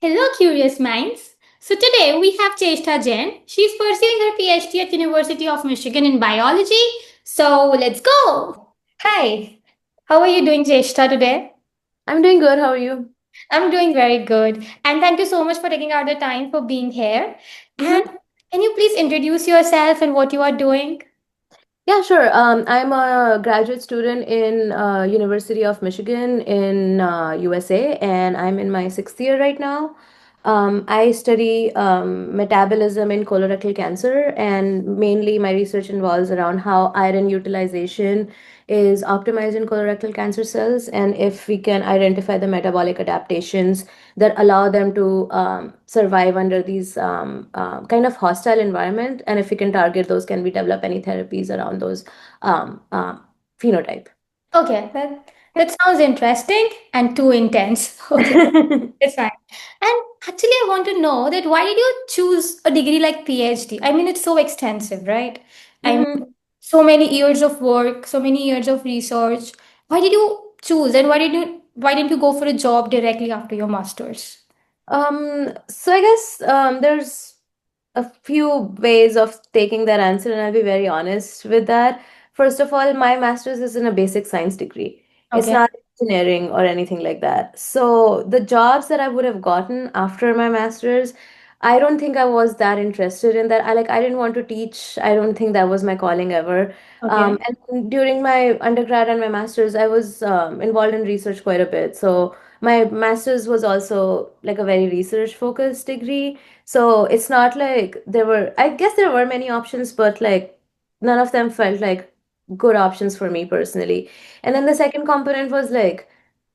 Hello, curious minds. So today we have Cheshta Jain. She's pursuing her PhD at University of Michigan in biology. So let's go. Hi. How are you doing, Cheshta, today? I'm doing good. How are you? I'm doing very good. And thank you so much for taking out the time for being here. And hmm can you please introduce yourself and what you are doing? Yeah, sure. I'm a graduate student in University of Michigan in USA, and I'm in my sixth year right now. I study metabolism in colorectal cancer, and mainly my research involves around how iron utilization is optimized in colorectal cancer cells, and if we can identify the metabolic adaptations that allow them to survive under these kind of hostile environment, and if we can target those, can we develop any therapies around those um, um, phenotype? Okay, that sounds interesting and too intense. Okay. It's fine. And actually, I want to know that why did you choose a degree like PhD? I mean, it's so extensive, right? I mean, Mhm. so many years of work, so many years of research. Why did you choose and why didn't you go for a job directly after your master's? So I guess there's a few ways of taking that answer, and I'll be very honest with that. First of all, my master's is in a basic science degree. It's Okay. not engineering or anything like that. So the jobs that I would have gotten after my master's, I don't think I was that interested in that. I didn't want to teach. I don't think that was my calling ever. Okay. And during my undergrad and my master's, I was involved in research quite a bit. So my master's was also like a very research focused degree. So it's not like I guess there were many options, but like none of them felt like good options for me personally. And then the second component was like,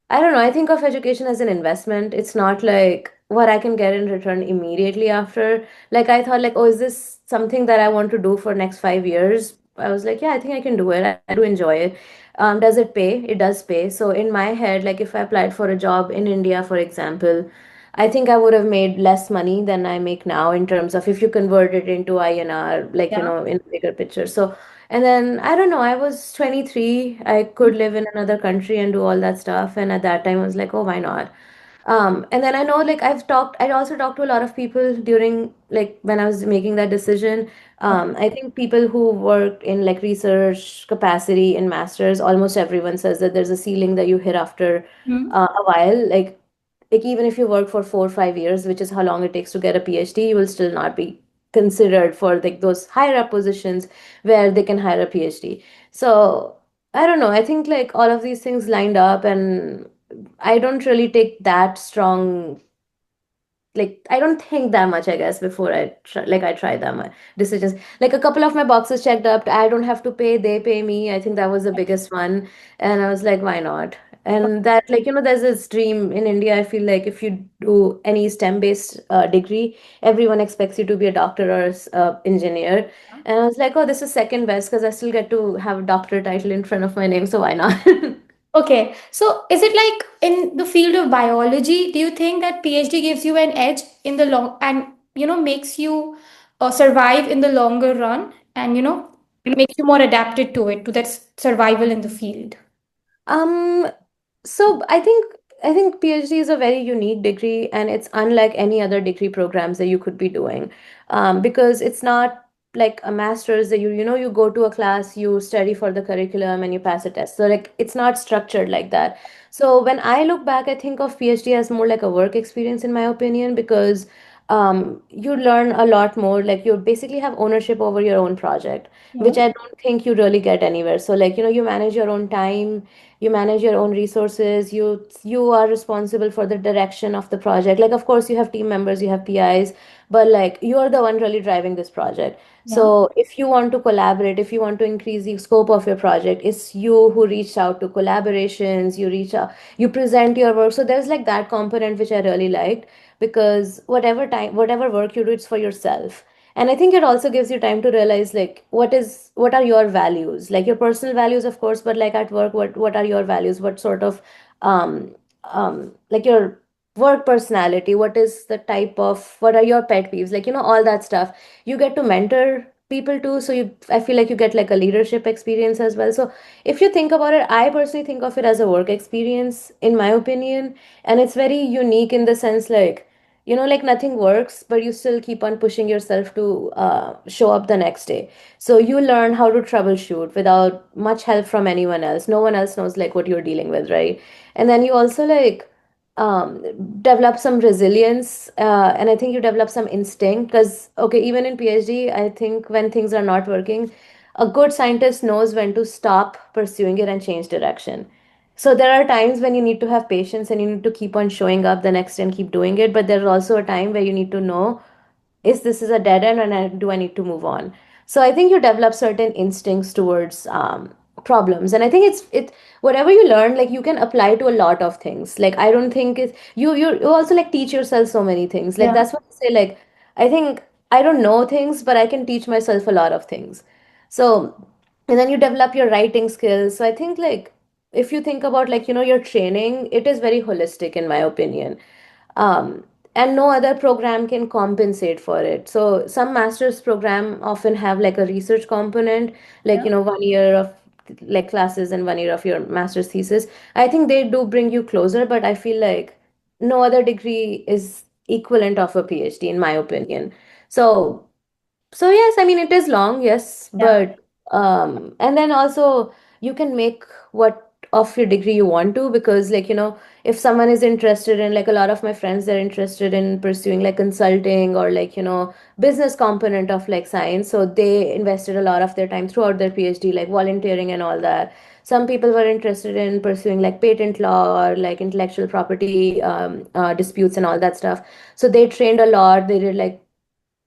I don't know, I think of education as an investment. It's not like what I can get in return immediately after. Like I thought like, oh, is this something that I want to do for next 5 years? I was like, yeah, I think I can do it. I do enjoy it. Does it pay? It does pay. So in my head, like if I applied for a job in India, for example, I think I would have made less money than I make now in terms of if you convert it into INR, like, Yeah. in a bigger picture. So and then I don't know, I was 23. I could live in another country and do all that stuff. And at that time, I was like, oh, why not? And then I know like I also talked to a lot of people during like when I was making that decision. I think people who work in like research capacity in masters, almost everyone says that there's a ceiling that you hit after Mhm. a while. Like even if you work for 4 or 5 years, which is how long it takes to get a PhD, you will still not be considered for like those higher up positions where they can hire a PhD. So I don't know. I think like all of these things lined up, and I don't really take that strong, like I don't think that much, I guess, before I try that much decisions. Like a couple of my boxes checked up. I don't have to pay, they pay me. I think that was the biggest one. And I was like, why not? And that, like, there's this dream in India. I feel like if you do any STEM-based degree, everyone expects you to be a doctor or engineer. And I was like, oh, this is second best because I still get to have a doctor title in front of my name, so why not? Okay, so is it like in the field of biology, do you think that PhD gives you an edge in the long and makes you survive in the longer run and makes you more adapted to it, to that survival in the field? Um, so I think PhD is a very unique degree, and it's unlike any other degree programs that you could be doing, because it's not like a master's that you go to a class, you study for the curriculum, and you pass a test. So like it's not structured like that. So when I look back, I think of PhD as more like a work experience, in my opinion, because you learn a lot more. Like you basically have ownership over your own project, which Yeah. I don't think you really get anywhere. So like you manage your own time, you manage your own resources, you are responsible for the direction of the project. Like of course you have team members, you have PIs, but like you're the one really driving this project. Yeah. So if you want to collaborate, if you want to increase the scope of your project, it's you who reach out to collaborations, you reach out, you present your work. So there's like that component which I really liked, because whatever work you do, it's for yourself. And I think it also gives you time to realize like what are your values, like your personal values, of course, but like at work, what are your values, what sort of um like your work personality, what is the type of, what are your pet peeves, like all that stuff. You get to mentor people too, so I feel like you get like a leadership experience as well. So if you think about it, I personally think of it as a work experience, in my opinion. And it's very unique in the sense like like nothing works, but you still keep on pushing yourself to show up the next day. So you learn how to troubleshoot without much help from anyone else. No one else knows like what you're dealing with, right? And then you also like um, develop some resilience, and I think you develop some instinct because, okay, even in PhD, I think when things are not working, a good scientist knows when to stop pursuing it and change direction. So there are times when you need to have patience and you need to keep on showing up the next day and keep doing it. But there's also a time where you need to know, is this is a dead end and do I need to move on? So I think you develop certain instincts towards problems. And I think it whatever you learn, like you can apply to a lot of things. Like I don't think it's you also like teach yourself so many things. Like Yeah. that's what I say, like I think I don't know things, but I can teach myself a lot of things. So and then you develop your writing skills. So I think like if you think about like your training, it is very holistic in my opinion. um, and no other program can compensate for it. So some master's program often have like a research component, like Yeah. 1 year of like classes and 1 year of your master's thesis. I think they do bring you closer, but I feel like no other degree is equivalent of a PhD in my opinion. So yes, I mean it is long, yes, Yeah. but and then also you can make what of your degree you want to, because like if someone is interested in, like a lot of my friends, they're interested in pursuing like consulting or like business component of like science, so they invested a lot of their time throughout their PhD like volunteering and all that. Some people were interested in pursuing like patent law or like intellectual property disputes and all that stuff, so they trained a lot, they did like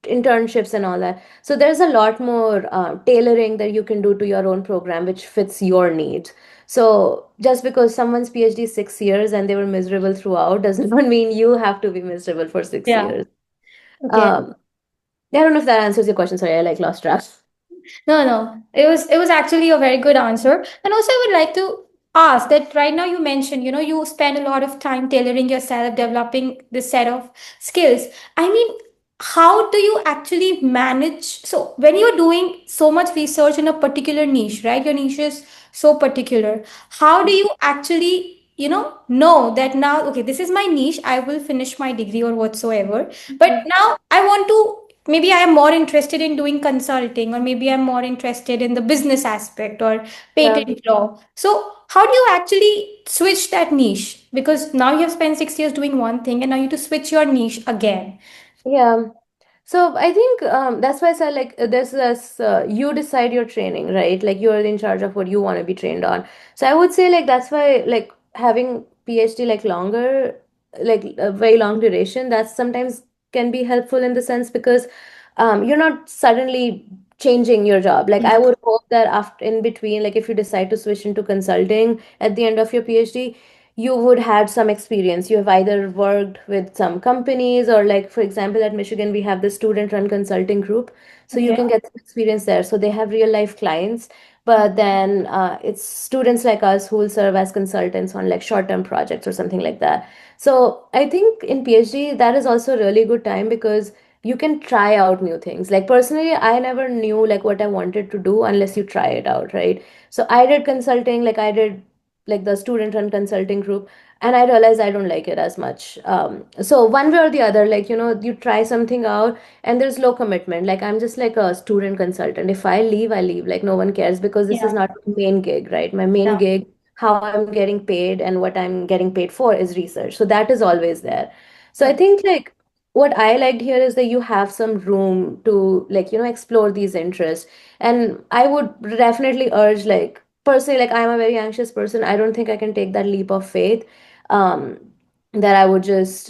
internships and all that. So there's a lot more tailoring that you can do to your own program which fits your needs. So just because someone's PhD is 6 years and they were miserable throughout does not mean you have to be miserable for six Yeah. years. Okay. Um, I don't know if that answers your question. Sorry, I like lost track. No, no. It was actually a very good answer. And also I would like to ask that right now you mentioned, you spend a lot of time tailoring yourself, developing this set of skills. I mean, how do you actually manage? So when you're doing so much research in a particular niche, right? Your niche is so particular. How do you actually, know that now, okay, this is my niche, I will finish my degree or whatsoever. But now I want to, maybe I am more interested in doing consulting, or maybe I'm more interested in the business aspect or Yeah. patent law. So how do you actually switch that niche? Because now you have spent 6 years doing one thing and now you have to switch your niche again. Yeah. So I think that's why I said like there's this you decide your training, right? Like you're in charge of what you want to be trained on. So I would say like that's why like having PhD like longer, like a very long duration, that sometimes can be helpful in the sense because you're not suddenly changing your job. Like I Yeah. would hope that after in between, like if you decide to switch into consulting at the end of your PhD, you would had some experience. You have either worked with some companies or like for example at Michigan we have the student run consulting group, so you Okay. can get some experience there. So they have real life clients, but then it's students like us who will serve as consultants on like short term projects or something like that. So I think in PhD that is also a really good time because you can try out new things. Like personally I never knew like what I wanted to do unless you try it out, right? So I did consulting, like I did like the student run consulting group, and I realized I don't like it as much. So one way or the other, like you try something out and there's low commitment. Like I'm just like a student consultant, if I leave I leave, like no one cares because this is Yeah. not my main gig, right? My main Yeah. gig, how I'm getting paid and what I'm getting paid for is research, so that is always there. So I Okay. think like what I liked here is that you have some room to like explore these interests. And I would definitely urge, like personally, like I'm a very anxious person, I don't think I can take that leap of faith, um that I would just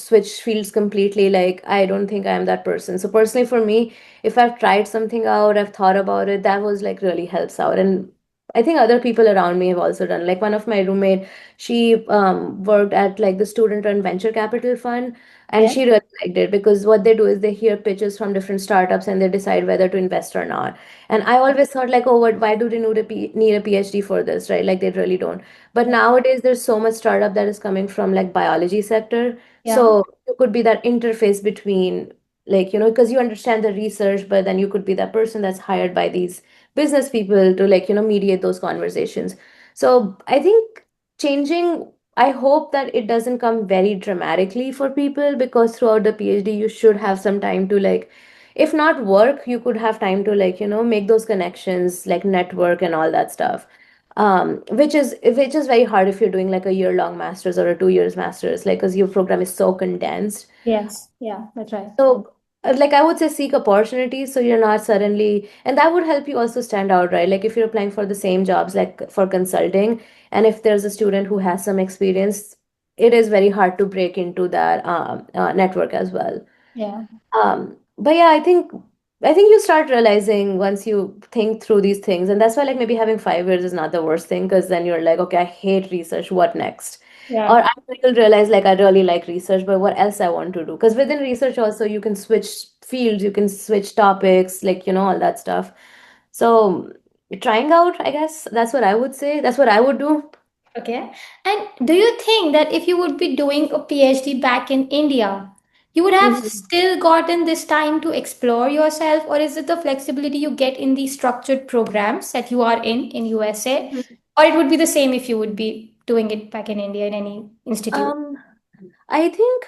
switch fields completely. Like I don't think I am that person. So personally for me, if I've tried something out, I've thought about it, that was like really helps out. And I think other people around me have also done. Like one of my roommate, she worked at like the student run venture capital fund, and Okay. she really liked it because what they do is they hear pitches from different startups and they decide whether to invest or not. And I always thought like, oh, what? Why do they need a PhD for this, right? Like they really don't. But Yeah. nowadays, there's so much startup that is coming from like biology sector. Yeah. So you could be that interface between, like because you understand the research, but then you could be that person that's hired by these business people to like mediate those conversations. So I think changing I hope that it doesn't come very dramatically for people, because throughout the PhD you should have some time to like, if not work, you could have time to like, make those connections, like network and all that stuff. Which is very hard if you're doing like a year-long master's or a 2 years master's, like because your program is so condensed. Yes, yeah, that's right. So, like I would say, seek opportunities so you're not suddenly, and that would help you also stand out, right? Like if you're applying for the same jobs, like for consulting, and if there's a student who has some experience, it is very hard to break into that network as well. Yeah, But yeah, I think you start realizing once you think through these things, and that's why like maybe having 5 years is not the worst thing, because then you're like, okay, I hate research. What next? Or yeah, I will realize like I really like research, but what else I want to do? Because within research also you can switch fields, you can switch topics, like all that stuff. So trying out, I guess that's what I would say. That's what I would do. okay. And do you think that if you would be doing a PhD back in India, you would have Mhm. still gotten this time to explore yourself, or is it the flexibility you get in the structured programs that you are in USA, Mhm. or it would be the same if you would be doing it back in India in any institute? Um, I think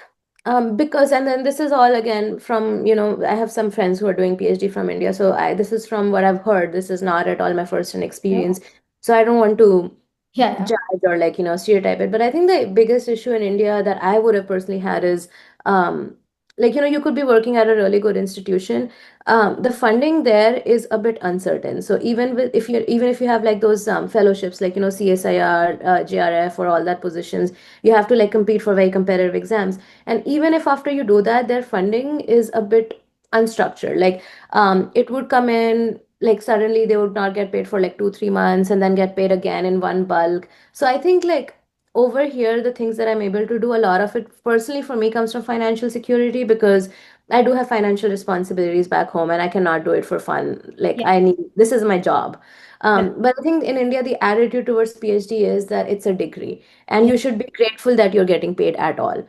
because, and then this is all again from, I have some friends who are doing PhD from India. So this is from what I've heard. This is not at all my first-hand Yeah, experience. So I don't want to yeah, judge or like, stereotype it. But I think the biggest issue in India that I would have personally had is like, you could be working at a really good institution. The funding there is a bit uncertain. So even if you have like those fellowships, like, CSIR, JRF, or all that positions, you have to like compete for very competitive exams. And even if after you do that, their funding is a bit unstructured. Like it would come in like suddenly they would not get paid for like 2 3 months and then get paid again in one bulk. So I think like over here the things that I'm able to do, a lot of it personally for me comes from financial security, because I do have financial responsibilities back home and I cannot do it for fun. Like yeah, I need, this is my job. yeah, But I think in India the attitude towards PhD is that it's a degree and yeah, you should be grateful that you're getting paid at all,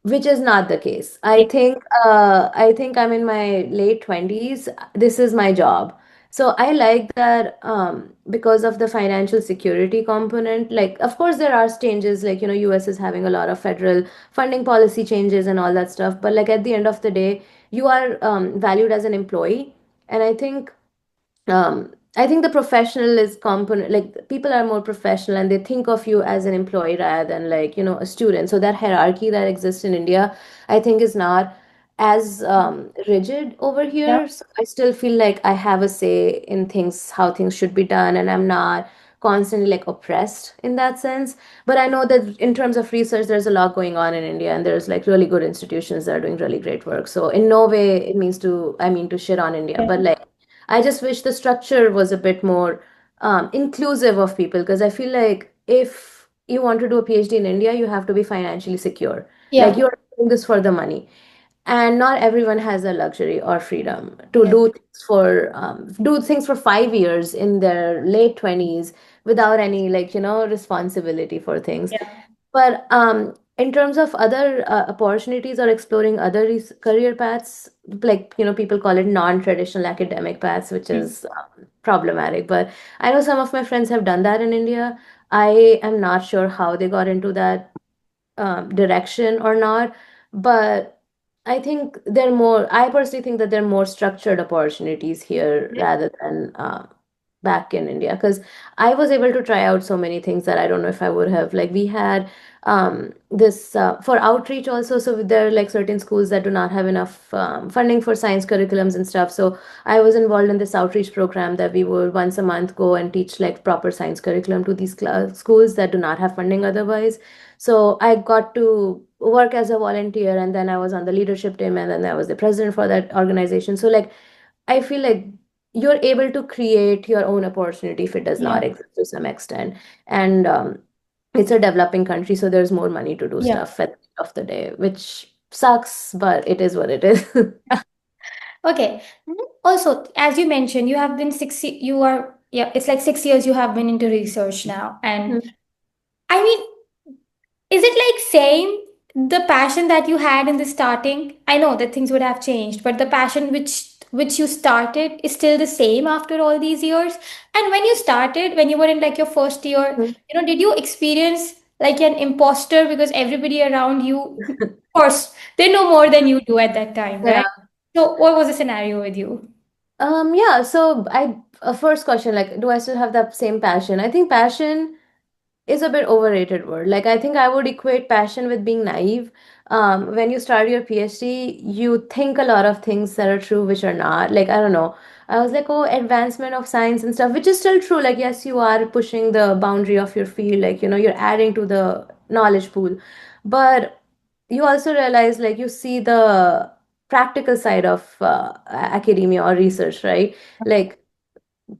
which is not the case. I yeah, think I'm in my late 20s. This is my job. So I like that because of the financial security component. Like, of course, there are changes. Like, US is having a lot of federal funding policy changes and all that stuff. But like at the end of the day, you are valued as an employee. And I think the professional is component, like people are more professional and they think of you as an employee rather than like, a student. So that hierarchy that exists in India, I think is not as rigid over yeah, here. So I still feel like I have a say in things, how things should be done, and I'm not constantly like oppressed in that sense. But I know that in terms of research, there's a lot going on in India and there's like really good institutions that are doing really great work. So in no way I mean to shit on India, but yeah, like I just wish the structure was a bit more inclusive of people, because I feel like if you want to do a PhD in India, you have to be financially secure. Like yeah, you're doing this for the money. And not everyone has the luxury or freedom to yeah, do things for 5 years in their late 20s without any like responsibility for things. yeah, But in terms of other opportunities or exploring other career paths, like, people call it non-traditional academic paths, which mm, is problematic. But I know some of my friends have done that in India. I am not sure how they got into that direction or not. But I personally think that there are more structured opportunities here yeah, rather than back in India. Because I was able to try out so many things that I don't know if I would have. Like we had this for outreach also. So there are like certain schools that do not have enough funding for science curriculums and stuff. So I was involved in this outreach program that we would once a month go and teach like proper science curriculum to these schools that do not have funding otherwise. So I got to work as a volunteer, and then I was on the leadership team, and then I was the president for that organization. So like I feel like you're able to create your own opportunity if it does yeah, not exist to some extent. And it's a developing country, so there's more money to do yeah. stuff at the end of the day, which sucks, but it is what it is. Okay. Also, as you mentioned, you have been you are, yeah, it's like 6 years you have been into research now. And I mean, is it like same the passion that you had in the starting? I know that things would have changed, but the passion which you started is still the same after all these years. And when you started, when you were in like your first year, Mhm. did you experience like an imposter because everybody around you, of course, they know more than you do at that time, right? Yeah. So, what was the scenario with you? Yeah, so first question, like, do I still have that same passion? I think passion is a bit overrated word. Like I think I would equate passion with being naive. When you start your PhD, you think a lot of things that are true, which are not. Like I don't know. I was like, oh, advancement of science and stuff, which is still true. Like yes, you are pushing the boundary of your field. Like you're adding to the knowledge pool, but you also realize like you see the practical side of academia or research, right? Like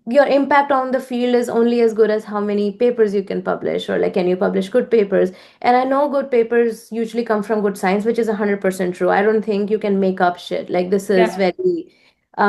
your impact on the field is only as good as how many papers you can publish, or like can you publish good papers. And I know good papers usually come from good science, which is 100% true. I don't think you can make up shit. Like this is Yeah. very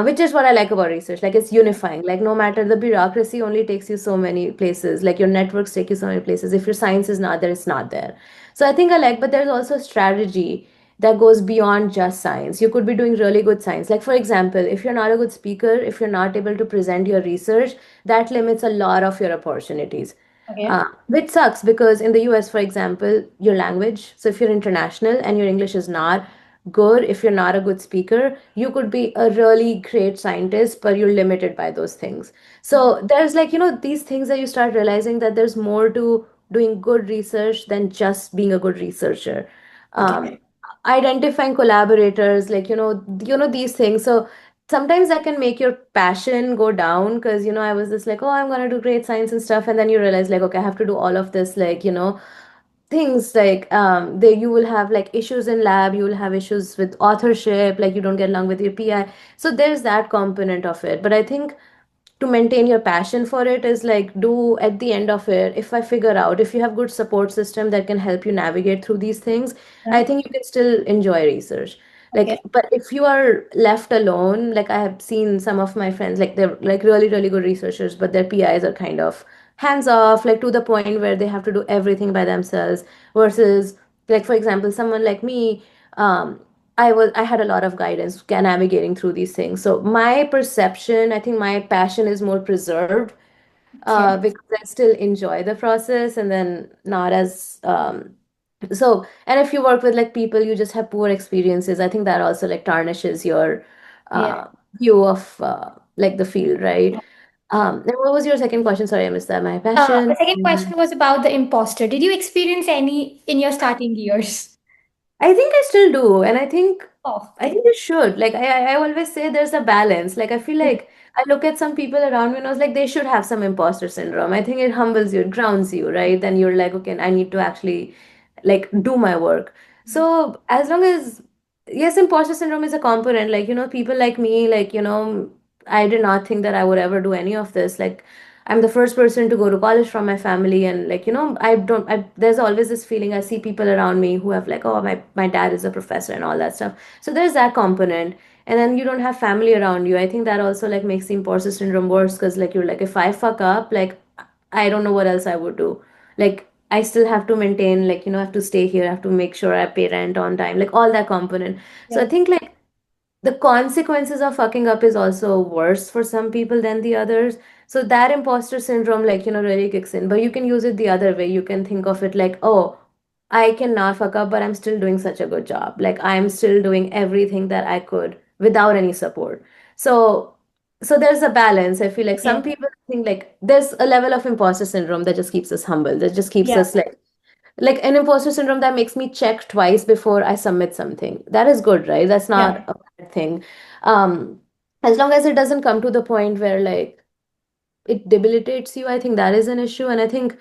which is what I like about research. Like it's unifying. Like no matter, the bureaucracy only takes you so many places. Like your networks take you so many places. If your science is not there, it's not there. So I think I like, but there's also strategy that goes beyond just science. You could be doing really good science. Like, for example, if you're not a good speaker, if you're not able to present your research, that limits a lot of your opportunities. Okay. Which sucks because in the US, for example, your language, so if you're international and your English is not good, if you're not a good speaker, you could be a really great scientist, but you're limited by those things. So there's like, these things that you start realizing that there's more to doing good research than just being a good researcher. Okay. Um, Identifying collaborators, like these things. So sometimes that can make your passion go down because I was just like, oh, I'm gonna do great science and stuff, and then you realize like, okay, I have to do all of this, like things like they you will have like issues in lab, you will have issues with authorship, like you don't get along with your PI. So there's that component of it, but I think to maintain your passion for it is like, do at the end of it, if I figure out, if you have good support system that can help you navigate through these things, I Yeah. think you can still enjoy research. Okay. Like, but if you are left alone, like I have seen some of my friends, like they're like really really good researchers, but their PIs are kind of hands off, like to the point where they have to do everything by themselves, versus like for example someone like me, I had a lot of guidance navigating through these things. So my perception, I think my passion is more preserved Okay. because I still enjoy the process, and then not as so. And if you work with like people, you just have poor experiences. I think that also like tarnishes your Yeah. view of like the field, right? And what was your second question? Sorry, I missed that. My The passion. second question was about the imposter. Did you experience any in your starting years? I think I still do, and I think Oh, I think you should. Like I always say, there's a balance. Like I feel like I look at some people around me, and I was like, they should have some imposter syndrome. I think it humbles you, it grounds you, right? Then you're like, okay, I need to actually like do my work. So as long as yes, imposter syndrome is a component. Like people like me, like I did not think that I would ever do any of this. Like I'm the first person to go to college from my family, and like I don't. There's always this feeling. I see people around me who have like, oh, my dad is a professor and all that stuff. So there's that component, and then you don't have family around you. I think that also like makes the imposter syndrome worse because like you're like, if I fuck up, like I don't know what else I would do. Like I still have to maintain, like I have to stay here, I have to make sure I pay rent on time, like all that component. So I yeah. think like the consequences of fucking up is also worse for some people than the others. So that imposter syndrome, like, really kicks in. But you can use it the other way. You can think of it like, oh, I cannot fuck up, but I'm still doing such a good job. Like, I'm still doing everything that I could without any support. So, so there's a balance. I feel like Okay. some people think like there's a level of imposter syndrome that just keeps us humble, that just keeps Yeah. us like an imposter syndrome that makes me check twice before I submit something. That is good, right? That's Yeah. not a bad thing. Um, as long as it doesn't come to the point where like it debilitates you, I think that is an issue. And I think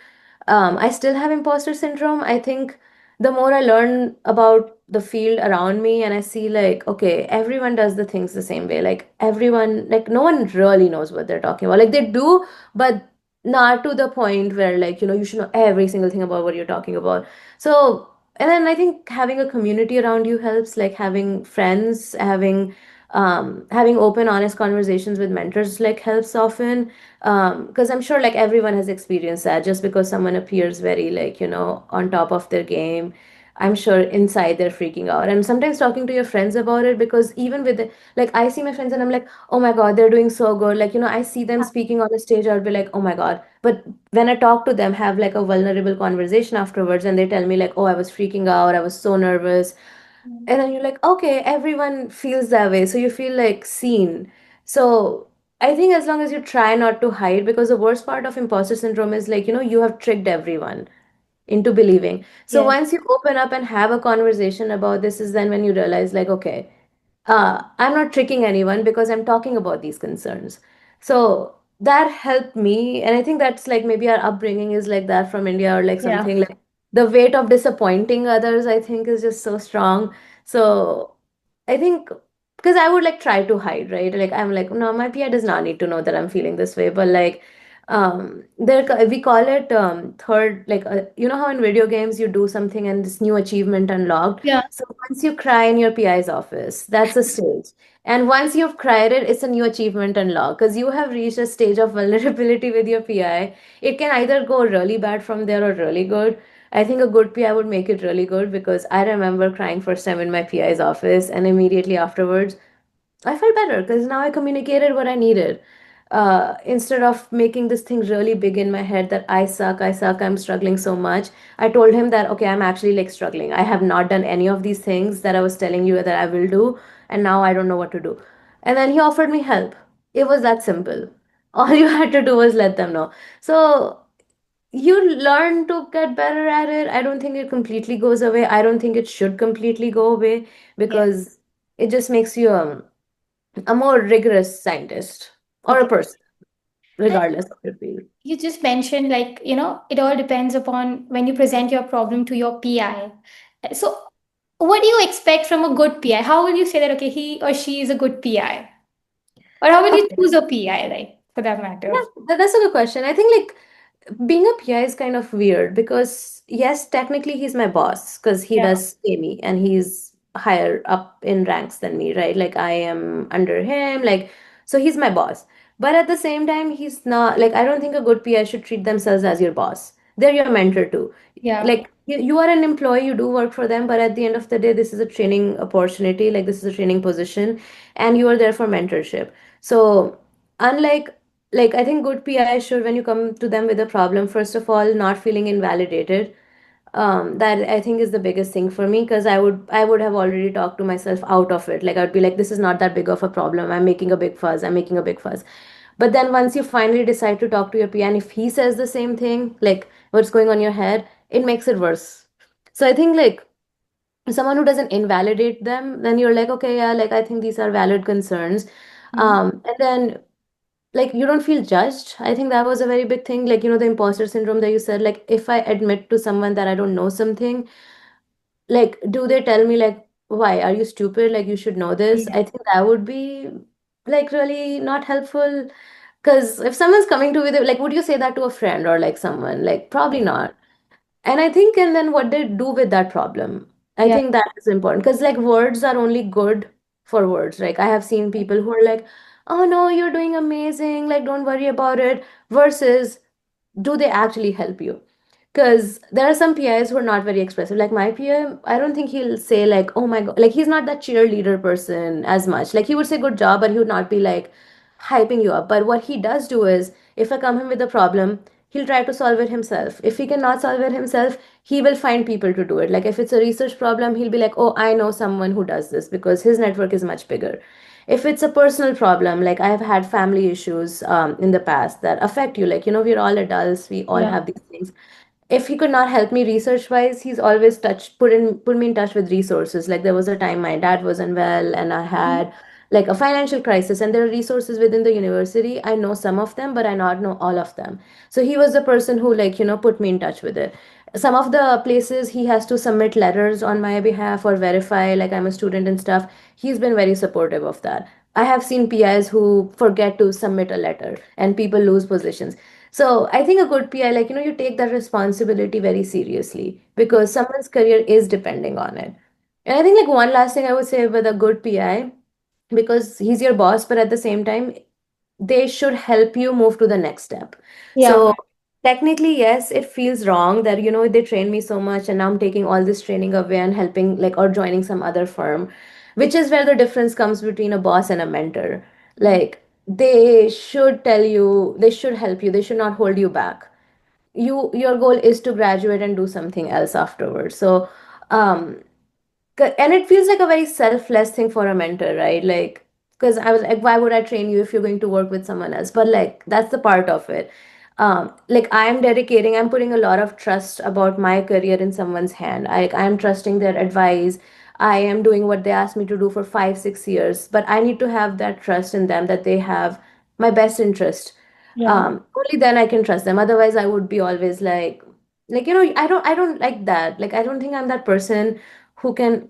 I still have imposter syndrome. I think the more I learn about the field around me and I see like, okay, everyone does the things the same way. Like everyone, like no one really knows what they're talking about. Like they do, but not to the point where like, you should know every single thing about what you're talking about. So, and then I think having a community around you helps, like having friends, having open, honest conversations with mentors like helps often, because I'm sure like everyone has experienced that. Just because someone appears very like on top of their game, I'm sure inside they're freaking out. And sometimes talking to your friends about it, because even with the, like, I see my friends and I'm like, oh my God, they're doing so good. Like, I see them speaking on the stage, I'll be like, oh my God. But when I talk to them, have like a vulnerable conversation afterwards, and they tell me, like, oh, I was freaking out, I was so nervous. Mm. And then you're like, okay, everyone feels that way. So you feel like seen. So I think as long as you try not to hide, because the worst part of imposter syndrome is like, you have tricked everyone into believing. So Yes. once you open up and have a conversation about this, is then when you realize, like, okay, I'm not tricking anyone because I'm talking about these concerns. So that helped me. And I think that's like maybe our upbringing is like that from India, or like Yeah. something like the weight of disappointing others, I think, is just so strong. So I think because I would like try to hide, right? Like I'm like, no, my PI does not need to know that I'm feeling this way. But like, we call it third, like, how in video games you do something and this new achievement unlocked. Yeah. So once you cry in your PI's office, that's a stage. And once you've cried it, it's a new achievement unlocked because you have reached a stage of vulnerability with your PI. It can either go really bad from there or really good. I think a good PI would make it really good, because I remember crying first time in my PI's office, and immediately afterwards I felt better because now I communicated what I needed. Instead of making this thing really big in my head that I suck, I'm struggling so much, I told him that, okay, I'm actually like struggling. I have not done any of these things that I was telling you that I will do, and now I don't know what to do. And then he offered me help. It was that simple. All you had to do was let them know. So you learn to get better at it. I don't think it completely goes away. I don't think it should completely go away, Yeah. because it just makes you a more rigorous scientist or a Okay. person, And regardless of your field. you just mentioned, like, it all depends upon when you present your problem to your PI. So, what do you expect from a good PI? How will you say that, okay, he or she is a good PI? Or how will you Okay. choose a PI, like, for that matter? Yeah, that's a good question. I think like being a PI is kind of weird because yes, technically he's my boss because he Yeah. does pay me and he's higher up in ranks than me, right? Like I am under him, like so he's my boss. But at the same time, he's not like I don't think a good PI should treat themselves as your boss. They're your mentor too. Yeah. Like you are an employee, you do work for them, but at the end of the day, this is a training opportunity, like this is a training position, and you are there for mentorship. So unlike like I think good PI should, when you come to them with a problem, first of all, not feeling invalidated. That I think is the biggest thing for me, because I would have already talked to myself out of it. Like I'd be like, this is not that big of a problem. I'm making a big fuss. I'm making a big fuss. But then once you finally decide to talk to your PI, and if he says the same thing, like what's going on in your head, it makes it worse. So I think like someone who doesn't invalidate them, then you're like, okay, yeah, like I think these are valid concerns. Mhm. And then like you don't feel judged. I think that was a very big thing, like the imposter syndrome that you said. Like if I admit to someone that I don't know something, like do they tell me like, why are you stupid, like you should know this? Yeah. I think that would be like really not helpful, because if someone's coming to with it, like would you say that to a friend or like someone? Like probably not. And I think, and then what they do with that problem, I Yeah. think that is important, because like words are only good for words. Like I have seen people who are like, oh no, you're doing amazing, like don't worry about it, versus do they actually help you? Because there are some PIs who are not very expressive. Like my PI, I don't think he'll say like, oh my God, like he's not that cheerleader person as much. Like he would say good job, but he would not be like hyping you up. But what he does do is, if I come him with a problem, he'll try to solve it himself. If he cannot solve it himself, he will find people to do it. Like if it's a research problem, he'll be like, oh, I know someone who does this, because his network is much bigger. If it's a personal problem, like I have had family issues in the past that affect you, like we're all adults, we all Yeah. have these things. If he could not help me research wise, he's always put me in touch with resources. Like there was a time my dad wasn't well and I Mhm. had like a financial crisis, and there are resources within the university. I know some of them, but I not know all of them. So he was the person who like put me in touch with it. Some of the places he has to submit letters on my behalf or verify like I'm a student and stuff, he's been very supportive of that. I have seen PIs who forget to submit a letter and people lose positions. So I think a good PI, like, you take that responsibility very seriously, because someone's career is depending on it. And I think like one last thing I would say with a good PI, because he's your boss, but at the same time, they should help you move to the next step. Yeah. So Technically, yes, it feels wrong that, they trained me so much and now I'm taking all this training away and helping, like, or joining some other firm, which is where the difference comes between a boss and a mentor. Mm. Like, they should tell you, they should help you, they should not hold you back. Your goal is to graduate and do something else afterwards. So, um, and it feels like a very selfless thing for a mentor, right? Like, because I was like, why would I train you if you're going to work with someone else? But like, that's the part of it. Like, I'm putting a lot of trust about my career in someone's hand. I'm trusting their advice. I am doing what they asked me to do for 5 6 years, but I need to have that trust in them that they have my best interest. Yeah. Only then I can trust them. Otherwise, I would be always like, I don't like that. Like, I don't think I'm that person who can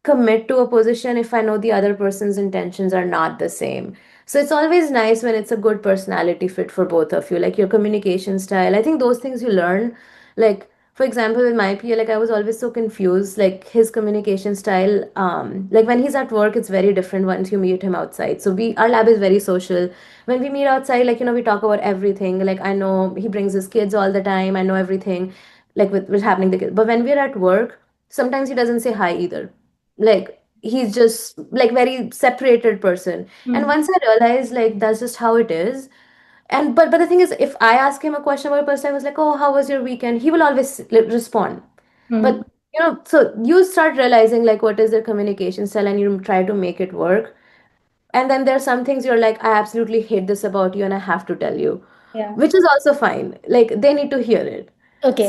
commit to a position if I know the other person's intentions are not the same. So it's always nice when it's a good personality fit for both of you, like your communication style. I think those things you learn, like for example, with my peer, like I was always so confused, like his communication style. Like when he's at work, it's very different once you meet him outside. So our lab is very social. When we meet outside, like we talk about everything. Like I know he brings his kids all the time. I know everything, like with happening the kids. But when we're at work, sometimes he doesn't say hi either, like he's just like very separated person. And Mm. once I realized like that's just how it is. And but the thing is, if I ask him a question about a person, I was like, oh, how was your weekend, he will always respond. Mm. But so you start realizing like what is their communication style and you try to make it work. And then there are some things you're like, I absolutely hate this about you and I have to tell you, Yeah. which is also fine, like they need to hear it. So Okay.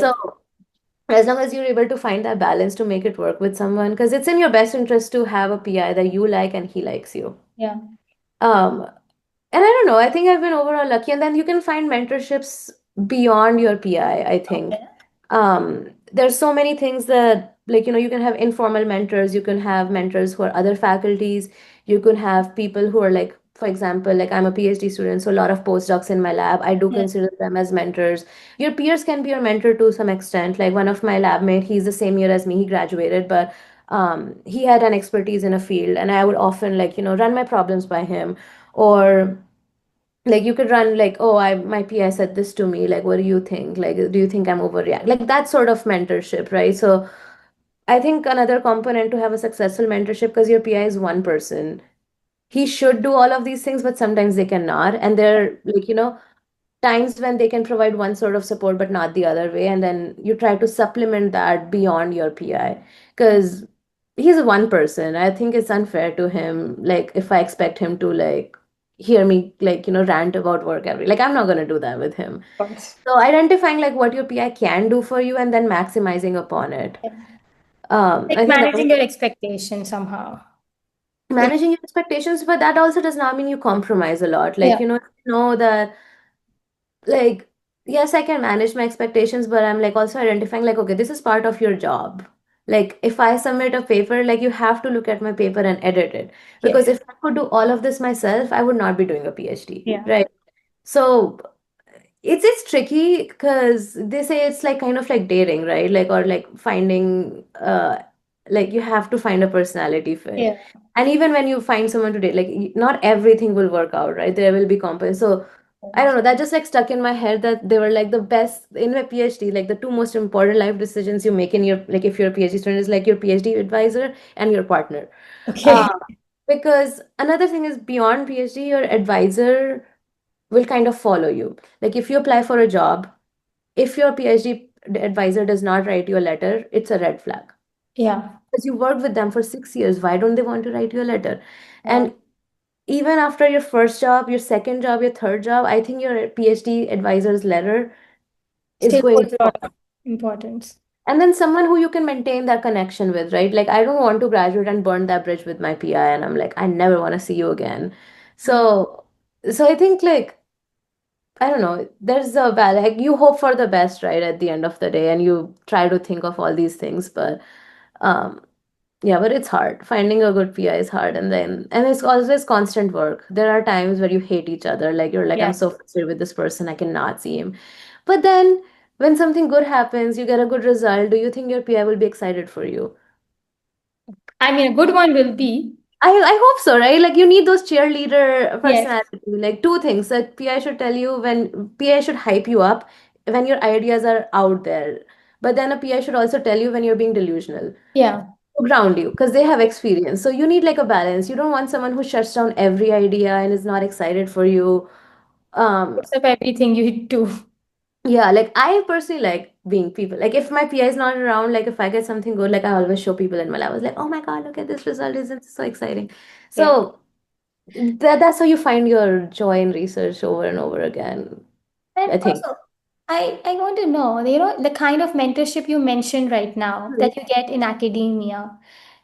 as long as you're able to find that balance to make it work with someone, because it's in your best interest to have a PI that you like and he likes you. Yeah. Um, and I don't know, I think I've been overall lucky. And then you can find mentorships beyond your PI, I think. Okay. There's so many things that, like, you can have informal mentors, you can have mentors who are other faculties, you can have people who are like, for example, like I'm a PhD student, so a lot of postdocs in my lab, I do Yeah. consider them as mentors. Your peers can be your mentor to some extent. Like one of my lab mate, he's the same year as me, he graduated, but he had an expertise in a field, and I would often like, run my problems by him. Or like you could run like, oh, I my PI said this to me, like what do you think, like do you think I'm overreact, like that sort of mentorship, right? So I think another component to have a successful mentorship, because your PI is one person, he should do all of these things, but sometimes they cannot, and they're like, times when they can provide one sort of support but not the other way, and then you try to supplement that beyond your PI, because he's one person. I think it's unfair to him, like if I expect him to like hear me like rant about work every, like I'm not going to do that with him. Of course. So identifying like what your PI can do for you and then maximizing upon it. Yeah. I Like think that was managing your expectations somehow. Like, managing your expectations, but that also does not mean you compromise a lot. Like, yeah. know that, like, yes, I can manage my expectations, but I'm like also identifying like, okay, this is part of your job. Like if I submit a paper, like you have to look at my paper and edit it, because Yes. if I could do all of this myself, I would not be doing a PhD, Yeah. right? So it's tricky because they say it's like kind of like dating, right? Like, or like finding like you have to find a personality fit. Yeah. And even when you find someone to date, like not everything will work out, right? There will be components. So I don't know, that just like stuck in my head that they were like the best in my PhD, like the two most important life decisions you make in your, like if you're a PhD student, is like your PhD advisor and your partner. Uh, Okay. because another thing is, beyond PhD, your advisor will kind of follow you. Like if you apply for a job, if your PhD advisor does not write you a letter, it's a red flag. Yeah. Because you worked with them for 6 years, why don't they want to write you a letter? Yeah. And even after your first job, your second job, your third job, I think your PhD advisor's letter is Still going holds to a lot follow. of importance. And then someone who you can maintain that connection with, right? Like I don't want to graduate and burn that bridge with my PI, and I'm like, I never want to see you again. Mm. So I think like, I don't know. There's a like you hope for the best, right, at the end of the day, and you try to think of all these things, but um, yeah, but it's hard. Finding a good PI is hard, and it's always constant work. There are times where you hate each other, like you're like, I'm Yes. so frustrated with this person, I cannot see him. But then when something good happens, you get a good result. Do you think your PI will be excited for you? I mean, a good one will be. I hope so, right? Like you need those cheerleader Yes. personality. Like two things that PI should tell you, when PI should hype you up when your ideas are out there. But then a PI should also tell you when you're being delusional, Yeah. to ground you, because they have experience. So you need like a balance. You don't want someone who shuts down every idea and is not excited for you. Um, Puts up everything you do. yeah, like I personally like being people. Like if my PI is not around, like if I get something good, like I always show people in my lab. I was like, oh my God, look at this result. Isn't it so exciting? Yeah. So that's how you find your joy in research over and over again, And I think. also, I want to know, the kind of mentorship you mentioned right now Mhm. that you get in academia.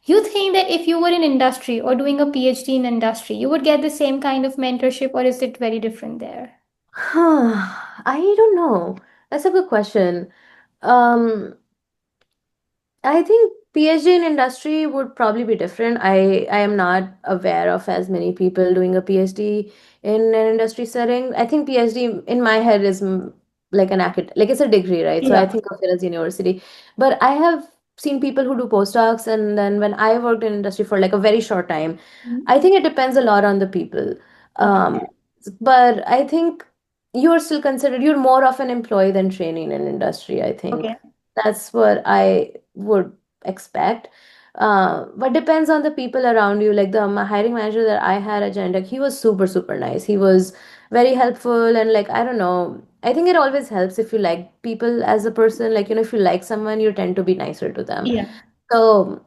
You think that if you were in industry or doing a PhD in industry, you would get the same kind of mentorship, or is it very different there? I don't know. That's a good question. Um, I think PhD in industry would probably be different. I am not aware of as many people doing a PhD in an industry setting. I think PhD in my head is like an like it's a degree, right? So I Yeah. think of it as university. But I have seen people who do postdocs, and then when I worked in industry for like a very short time, Mhm. I think it depends a lot on the people. Okay. Um, but I think you're still considered, you're more of an employee than training in industry, I think. Okay. That's what I would expect. But depends on the people around you. Like the hiring manager that I had at Genentech, he was super, super nice. He was very helpful, and like, I don't know. I think it always helps if you like people as a person. Like, if you like someone, you tend to be nicer to them. Yeah. So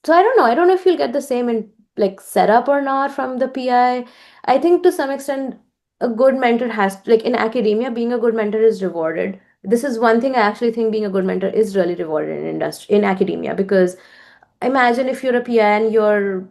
I don't know. I don't know if you'll get the same in like setup or not from the PI. I think to some extent a good mentor has, like in academia, being a good mentor is rewarded. This is one thing I actually think being a good mentor is really rewarded in industry, in academia, because imagine if you're a PI and you're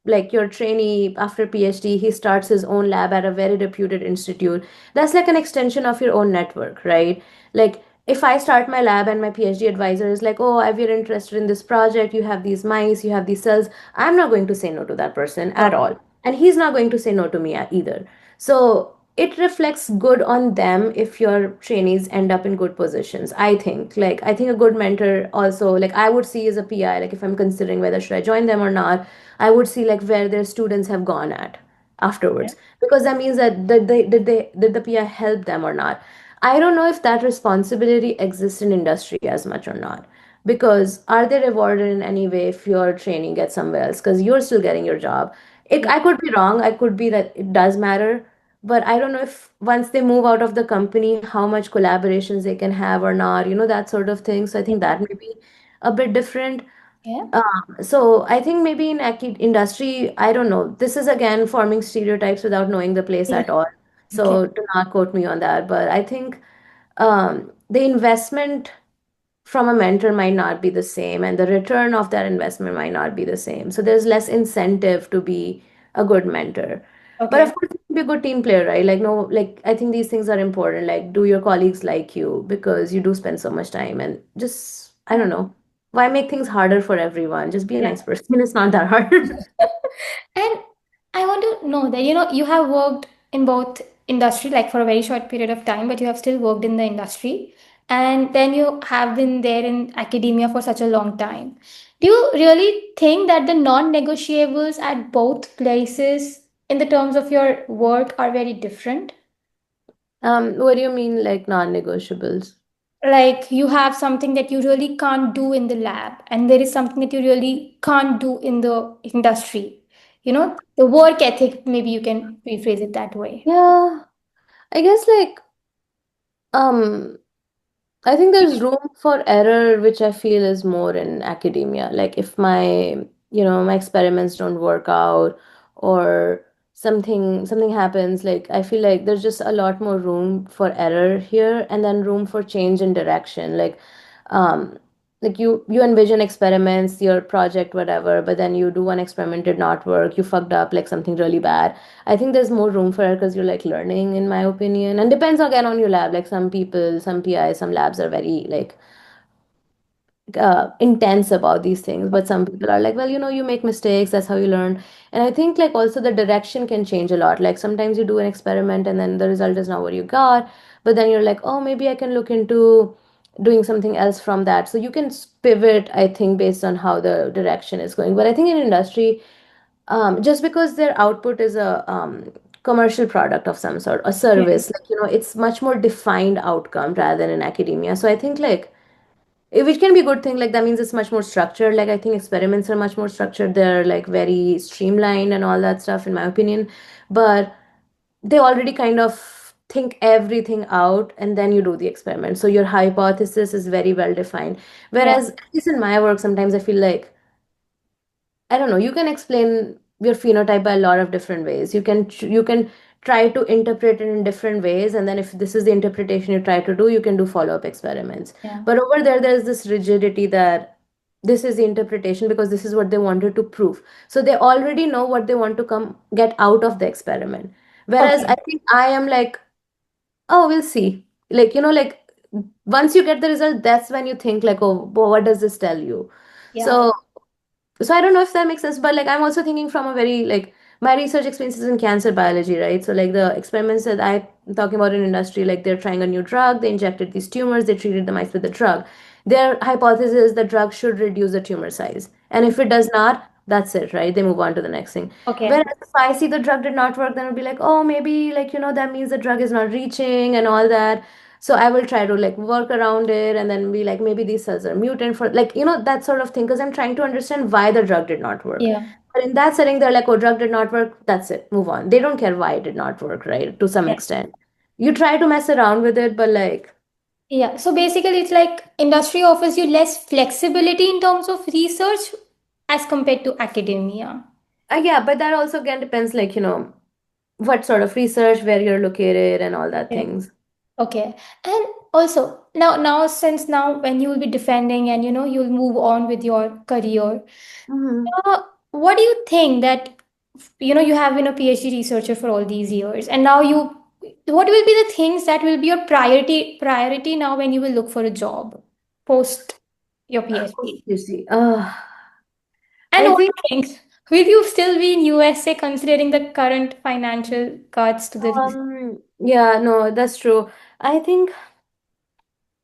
like your trainee after PhD, he starts his own lab at a very reputed institute. That's like an extension of your own network, right? Like if I start my lab and my PhD advisor is like, oh, if you're interested in this project, you have these mice, you have these cells, I'm not going to say no to that person at Okay. all. And he's not going to say no to me either. So it reflects good on them if your trainees end up in good positions. I think. Like I think a good mentor also, like I would see as a PI, like if I'm considering whether should I join them or not, I would see like where their students have gone at afterwards, because that means that did the PI help them or not. I don't know if that responsibility exists in industry as much or not, because are they rewarded in any way if your training gets somewhere else, because you're still getting your job. Yeah. I could be wrong. I could be that it does matter, but I don't know if once they move out of the company, how much collaborations they can have or not, that sort of thing. So I think Yeah. that may be a bit different. Yeah. So I think maybe in industry, I don't know. This is again forming stereotypes without knowing the place Yeah. at all. Okay. So do not quote me on that. But I think the investment from a mentor might not be the same, and the return of that investment might not be the same. So there's less incentive to be a good mentor. But Okay. of course, you can be a good team player, right? Like, no, like, I think these things are important. Like, do your colleagues like you because you do spend so much time, and just, I Yeah. don't know, why make things harder for everyone? Just be a Yeah. nice person. It's not that hard. And I want to know that, you have worked in both industry, like for a very short period of time, but you have still worked in the industry. And then you have been there in academia for such a long time. Do you really think that the non-negotiables at both places in the terms of your work are very different? What do you mean, like non-negotiables? Like you have something that you really can't do in the lab, and there is something that you really can't do in the industry. The work ethic, maybe you can rephrase it that way. Yeah, I guess like um I think there's room for error, which I feel is more in academia. Like if my experiments don't work out, or something happens, like I feel like there's just a lot more room for error here, and then room for change in direction. Um, like you envision experiments, your project, whatever, but then you do one experiment, did not work, you fucked up like something really bad. I think there's more room for it because you're like learning, in my opinion, and depends again on your lab. Like some people, some PIs, some labs are very like intense about these things, but some people are like, well, you make mistakes, that's how you learn. And I think like also the direction can change a lot. Like sometimes you do an experiment and then the result is not what you got, but then you're like, oh, maybe I can look into doing something else from that. So you can pivot, I think, based on how the direction is going. But I think in industry, just because their output is a commercial product of some sort, a Yeah. service. Like, it's much more defined outcome rather than in academia. So I think like which can be a good thing. Like that means it's much more structured. Like I think experiments are much more structured. They're like very streamlined and all that stuff, in my opinion. But they already kind of think everything out and then you do the experiment. So your hypothesis is very well defined. Yeah. Whereas, at least in my work, sometimes I feel like I don't know, you can explain your phenotype by a lot of different ways. You can try to interpret it in different ways, and then if this is the interpretation you try to do, you can do follow-up experiments. Yeah. But over there's this rigidity that this is the interpretation because this is what they wanted to prove. So they already know what they want to come get out of the experiment. Whereas I Okay. think I am like, oh, we'll see. Like, like once you get the result, that's when you think like, oh, what does this tell you? Yeah. So I don't know if that makes sense, but like I'm also thinking from a very like my research experiences in cancer biology, right? So like the experiments that I'm talking about in industry, like they're trying a new drug, they injected these tumors, they treated the mice with the drug. Their hypothesis is the drug should reduce the tumor size. And if it does not, that's it, right? They move on to the next thing. Okay. Whereas if I see the drug did not work, then it'll be like, oh, maybe like, that means the drug is not reaching and all that. So I will try to like work around it and then be like, maybe these cells are mutant for like, that sort of thing. Because I'm trying to understand why the drug did not work. Yeah. But in that setting, they're like, oh, drug did not work. That's it. Move on. They don't care why it did not work, right? To some Yeah. extent. You try to mess around with it, but like, Yeah. So basically, it's like industry offers you less flexibility in terms of research as compared to academia. yeah, but that also again depends, like, what sort of research, where you're located, and all that Okay. things. Okay. And also, since now when you will be defending and you'll move on with your career, Hmm. what do you think that you have been a PhD researcher for all these years, and now what will be the things that will be your priority now when you will look for a job post your PhD? You see, And I what do think, you think? Will you still be in USA considering the current financial cuts to the research? yeah, no, that's true. I think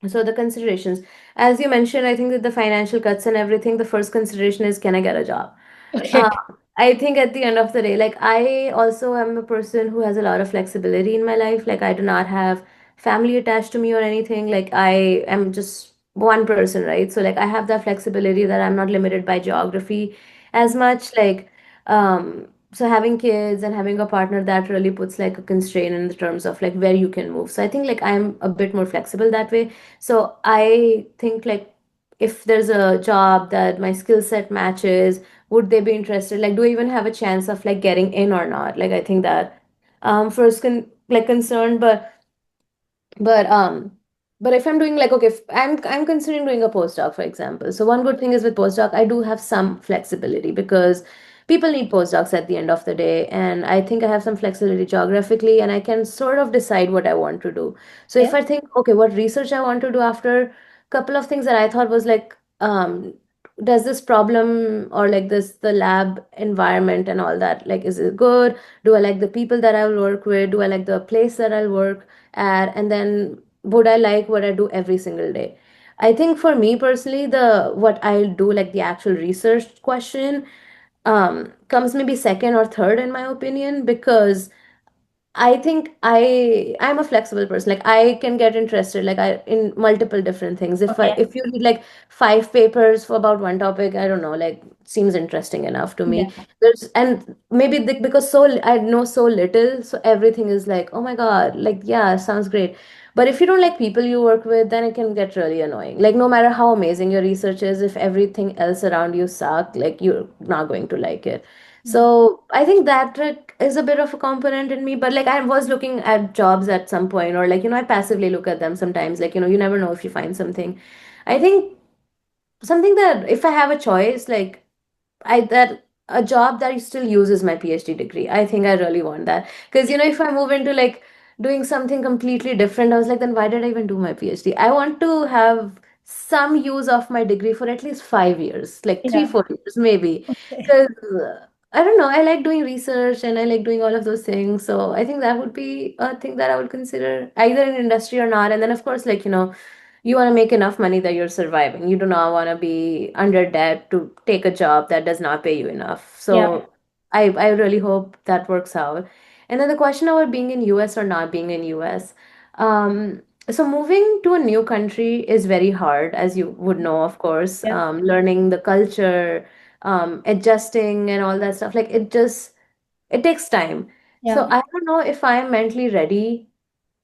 so. The considerations, as you mentioned, I think that the financial cuts and everything, the first consideration is, can I get a job? Okay. Uh, I think at the end of the day, like I also am a person who has a lot of flexibility in my life. Like I do not have family attached to me or anything. Like I am just one person, right? So like I have that flexibility that I'm not limited by geography as much. So having kids and having a partner, that really puts like a constraint in the terms of like where you can move. So I think like I'm a bit more flexible that way. So I think like if there's a job that my skill set matches, would they be interested? Like, do I even have a chance of like getting in or not? Like, I think that first concerned, but um but if I'm doing like, okay, if I'm considering doing a postdoc, for example. So one good thing is with postdoc, I do have some flexibility because people need postdocs at the end of the day, and I think I have some flexibility geographically, and I can sort of decide what I want to do. So if Yeah. I think, okay, what research I want to do after, couple of things that I thought was like, does this problem or like this the lab environment and all that, like, is it good? Do I like the people that I will work with? Do I like the place that I'll work at? And then would I like what I do every single day? I think for me personally, the what I'll do, like the actual research question, comes maybe second or third in my opinion, because I think I'm a flexible person. Like I can get interested like I in multiple different things. Okay. If you read like five papers for about one topic, I don't know, like seems interesting enough to me. Yeah. There's and maybe because I know so little, so everything is like, oh my God, like yeah, sounds great. But if you don't like people you work with, then it can get really annoying. Like no matter how amazing your research is, if everything else around you suck, like you're not going to like it. Mm. So I think that like, is a bit of a component in me, but like I was looking at jobs at some point, or like, I passively look at them sometimes. Like, you never know if you find something. I think something that if I have a choice, like I that a job that still uses my PhD degree. I think I really want that. Because if I move into like doing something completely different, I was like, then why did I even do my PhD? I want to have some use of my degree for at least 5 years, like three, Yeah. 4 years, maybe. Okay. Because I don't know, I like doing research and I like doing all of those things. So I think that would be a thing that I would consider either in industry or not. And then of course, like, you want to make enough money that you're surviving. You do not want to be under debt to take a job that does not pay you enough. Yeah. So I really hope that works out. And then the question about being in US or not being in US. So moving to a new country is very hard, as you would know, of course. Yeah. Learning the culture, adjusting and all that stuff. Like it takes time. So Yeah. I don't know if I'm mentally ready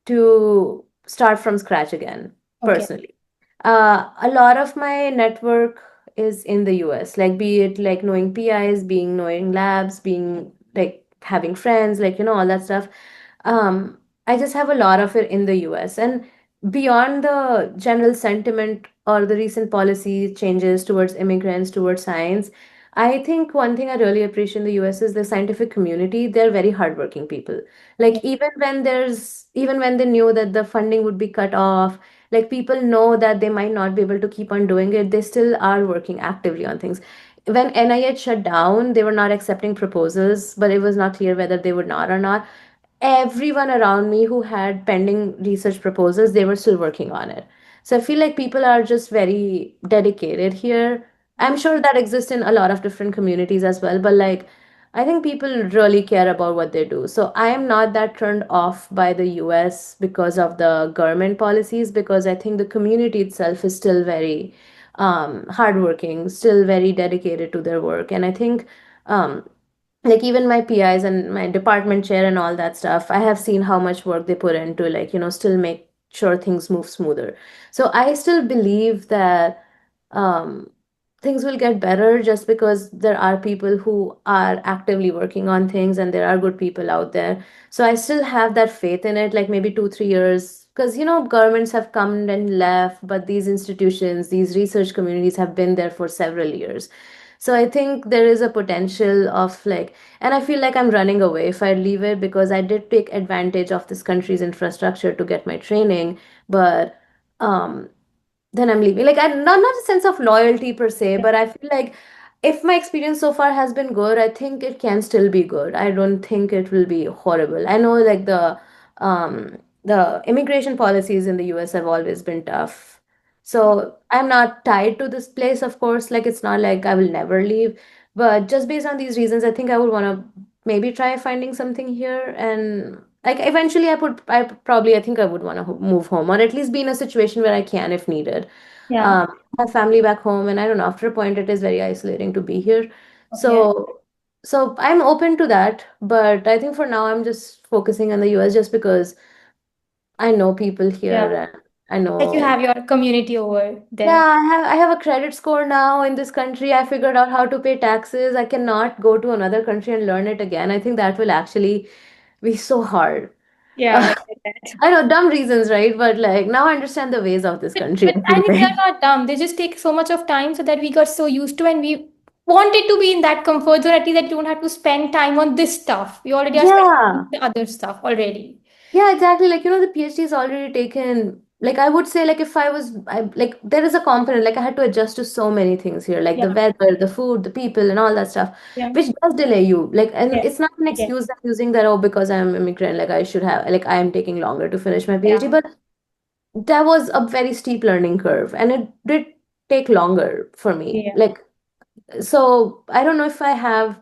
to start from scratch again, Okay. personally. A lot of my network is in the US, like be it like knowing PIs, being knowing labs, being like having friends, like, all that stuff. I just have a lot of it in the US. And beyond the general sentiment or the recent policy changes towards immigrants, towards science, I think one thing I really appreciate in the US is the scientific community. They're very hardworking people. Like Okay. even when they knew that the funding would be cut off, like people know that they might not be able to keep on doing it, they still are working actively on things. When NIH shut down, they were not accepting proposals, but it was not clear whether they would not or not. Everyone around me who had pending research proposals, they were still working on it. So I feel like people are just very dedicated here. I'm sure that exists in a lot of different communities as well, but like I think people really care about what they do. So I am not that turned off by the US because of the government policies, because I think the community itself is still very hardworking, still very dedicated to their work. And I think um, like even my PIs and my department chair and all that stuff, I have seen how much work they put into, like, still make sure things move smoother. So I still believe that um, things will get better just because there are people who are actively working on things and there are good people out there. So I still have that faith in it, like maybe 2, 3 years, because governments have come and left, but these institutions, these research communities have been there for several years. So I think there is a potential of like, and I feel like I'm running away if I leave it, because I did take advantage of this country's infrastructure to get my training, but um then I'm leaving. Like, I not a sense of loyalty per se, Yeah. but I feel like if my experience so far has been good, I think it can still be good. I don't think it will be horrible. I know like the immigration policies in the US have always been tough. So I'm not tied to this place, of course. Like it's not like I will never leave. But just based on these reasons, I think I would want to maybe try finding something here, and like eventually I think I would want to move home, or at least be in a situation where I can if needed. Yeah. Have family back home, and I don't know, after a point it is very isolating to be here. Okay. So I'm open to that, but I think for now I'm just focusing on the US just because I know people Yeah. here, and I Like you know. have your community over Yeah, there. I have a credit score now in this country. I figured out how to pay taxes. I cannot go to another country and learn it again. I think that will actually be so hard. Yeah, I get that. I know, dumb reasons, right? But like now I understand the ways of this country, But I I feel think like. they're not dumb. They just take so much of time so that we got so used to and we wanted to be in that comfort zone, at least that you don't have to spend time on this stuff. We already are spending time Yeah. on the other stuff already. Yeah, exactly. Like, the PhD is already taken. Like, I would say, like, if like, there is a component, like, I had to adjust to so many things here, like Yeah, the weather, the food, the people, and all that stuff, yeah, which does delay you. Like, and yes, it's not an I get. excuse that using that, oh, because I'm immigrant, like, I should have, like, I am taking longer to finish my PhD. Yeah, But that was a very steep learning curve, and it did take longer for me. yeah, Like, so I don't know if I have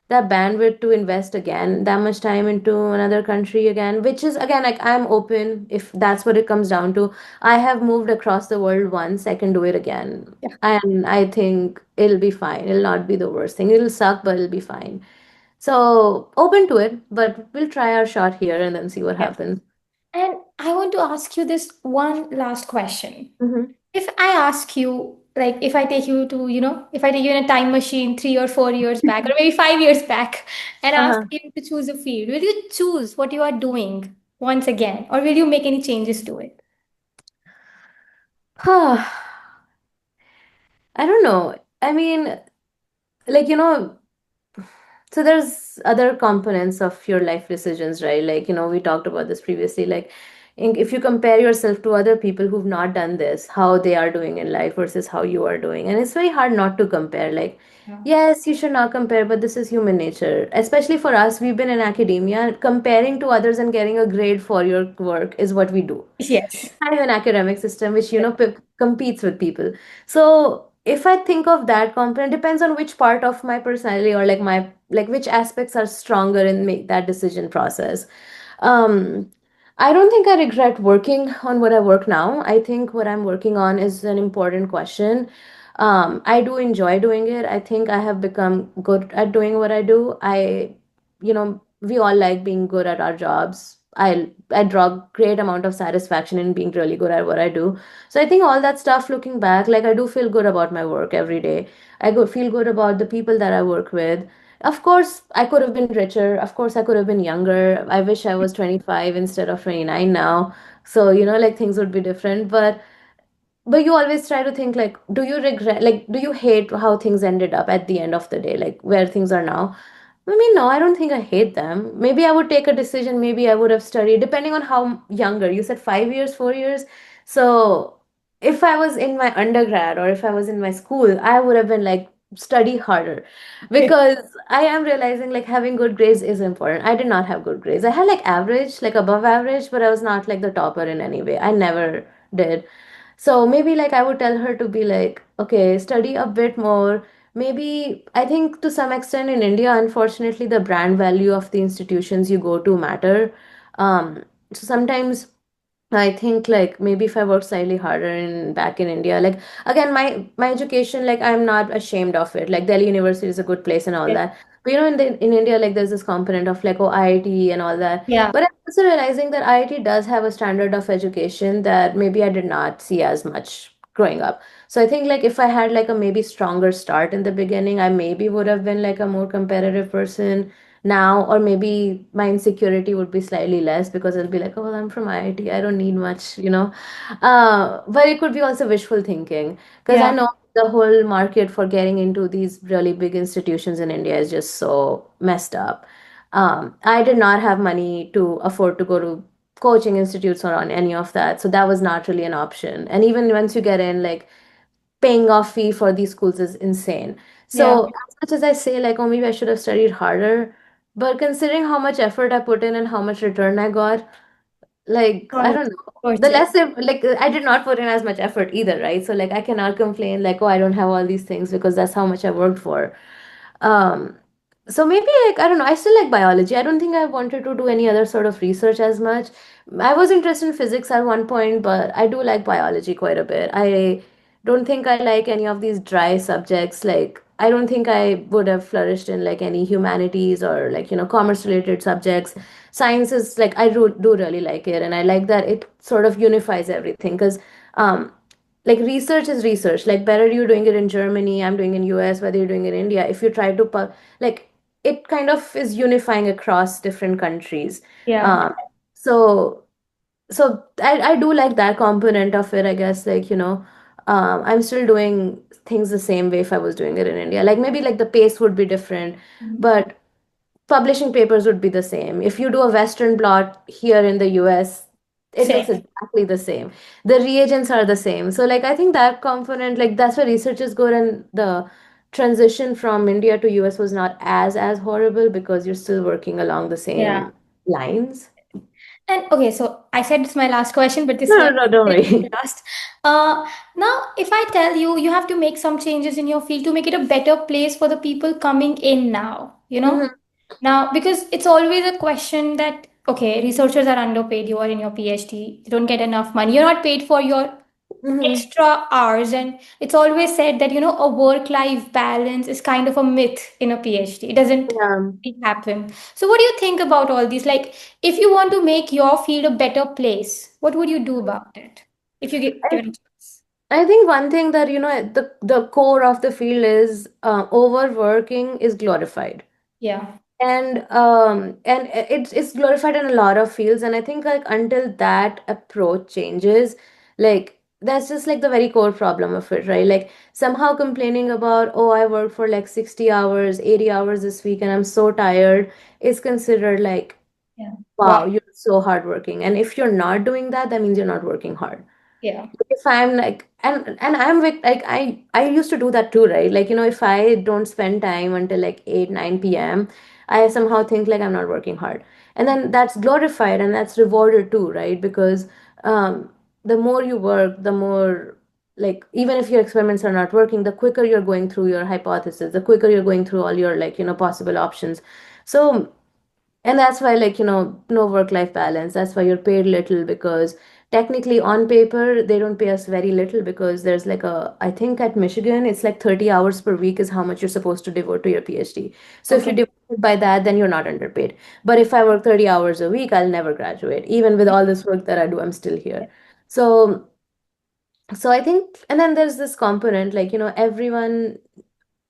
that bandwidth to invest again that much time into another country again, which is again, like, I'm open if that's what it comes down to. I have moved across the world once, I can do it again, yeah, and I think it'll be fine. It'll not be the worst thing. It'll suck, but it'll be fine. So open to it, but we'll try our shot here and then see what yeah. happens. And I want to ask you this one last question. Hmm. If I ask you, like, if I take you to, if I take you in a time machine 3 or 4 years back, or maybe 5 years back, and ask Uh-huh. you to choose a field, will you choose what you are doing once again, or will you make any changes to it? I don't know. I mean, like, so there's other components of your life decisions, right? Like, we talked about this previously. Like, if you compare yourself to other people who've not done this, how they are doing in life versus how you are doing. And it's very hard not to compare. Like, Yeah. yes, you should not compare, but this is human nature. Especially for us, we've been in academia. Comparing to others and getting a grade for your work is what we do. Yes. Kind of an academic system which, competes with people. So if I think of that component, depends on which part of my personality or like my like which aspects are stronger in make that decision process. Um, I don't think I regret working on what I work now. I think what I'm working on is an important question. I do enjoy doing it. I think I have become good at doing what I do. We all like being good at our jobs. I draw great amount of satisfaction in being really good at what I do. So I think all that stuff looking back, like I do feel good about my work every day. Feel good about the people that I work with. Of course, I could have been richer. Of course, I could have been younger. I wish I was 25 instead of 29 now. So, like things would be different. But you always try to think like, do you regret, like, do you hate how things ended up at the end of the day, like where things are now? I mean, no, I don't think I hate them. Maybe I would take a decision. Maybe I would have studied, depending on how younger. You said 5 years, 4 years. So if I was in my undergrad or if I was in my school, I would have been like, study harder because I am realizing like having good grades is important. I did not have good grades. I had like average, like above average, but I was not like the topper in any way. I never did. So maybe like I would tell her to be like, okay, study a bit more. Maybe I think to some extent in India, unfortunately, the brand value of the institutions you go to matter. So sometimes I think like maybe if I work slightly harder in back in India, like again, my education, like I'm not ashamed of it. Like Delhi University is a good place and all that. But in India, like there's this component of like IIT and all that. Yeah. But I'm also realizing that IIT does have a standard of education that maybe I did not see as much growing up. So I think like if I had like a maybe stronger start in the beginning, I maybe would have been like a more competitive person now, or maybe my insecurity would be slightly less because it'll be like, oh, well, I'm from IIT, I don't need much. But it could be also wishful thinking because I Yeah. know the whole market for getting into these really big institutions in India is just so messed up. I did not have money to afford to go to coaching institutes or on any of that, so that was not really an option. And even once you get in, like paying off fee for these schools is insane. Yeah. So as much as I say like, oh, maybe I should have studied harder, but considering how much effort I put in and how much return I got, like I Right. don't know. Worth The it. less like I did not put in as much effort either, right? So like I cannot complain like, oh, I don't have all these things because that's how much I worked for. Um, so maybe like I don't know, I still like biology. I don't think I wanted to do any other sort of research as much. I was interested in physics at one point, but I do like biology quite a bit. I don't think I like any of these dry subjects. Like I don't think I would have flourished in like any humanities or like, commerce related subjects. Science is like I do really like it, and I like that it sort of unifies everything because um like research is research, like whether you're doing it in Germany, I'm doing in US, whether you're doing it in India, if you try to like it kind of is unifying across different countries. Yeah. Um so so I do like that component of it, I guess, like I'm still doing things the same way if I was doing it in India, like maybe like the pace would be different, Mhm. but publishing papers would be the same. If you do a Western blot here in the US, it looks Same. exactly the same. The reagents are the same. So, like, I think that component, like, that's where research is good, and the transition from India to US was not as horrible because you're still working along the Yeah. same lines. And okay, so I said this is my last question, but this No, is no, no, don't this is worry. the last. Now, if I tell you you have to make some changes in your field to make it a better place for the people coming in now, Hmm. now, because it's always a question that, okay, researchers are underpaid, you are in your PhD, you don't get enough money, you're not paid for your Hmm. extra hours. And it's always said that, a work life balance is kind of a myth in a PhD. It doesn't Yeah. really happen. So, what do you think about all these? Like, if you want to make your field a better place, what would you do about it if you get I, given a chance? I think one thing that, the core of the field is overworking is glorified. Yeah. And it's glorified in a lot of fields, and I think like until that approach changes, like that's just like the very core problem of it, right? Like somehow complaining about, oh, I work for like 60 hours, 80 hours this week and I'm so tired, is considered like, Yeah. Wow. wow, you're so hardworking. And if you're not doing that, that means you're not working hard. Yeah. If I'm like, and I'm like I used to do that too, right? Like, if I don't spend time until like 8 9 p.m., I somehow think like I'm not working hard, and then that's glorified and that's rewarded too, right? Because um the more you work, the more like even if your experiments are not working, the quicker you're going through your hypothesis, the quicker you're going through all your possible options. So, and that's why, no work-life balance. That's why you're paid little, because technically on paper they don't pay us very little, because there's I think at Michigan it's like 30 hours per week is how much you're supposed to devote to your PhD. So if you Okay. divide it by that, then you're not underpaid. But if I work 30 hours a week, I'll never graduate. Even with all this work that I do, I'm still here. So I think, and then there's this component, everyone,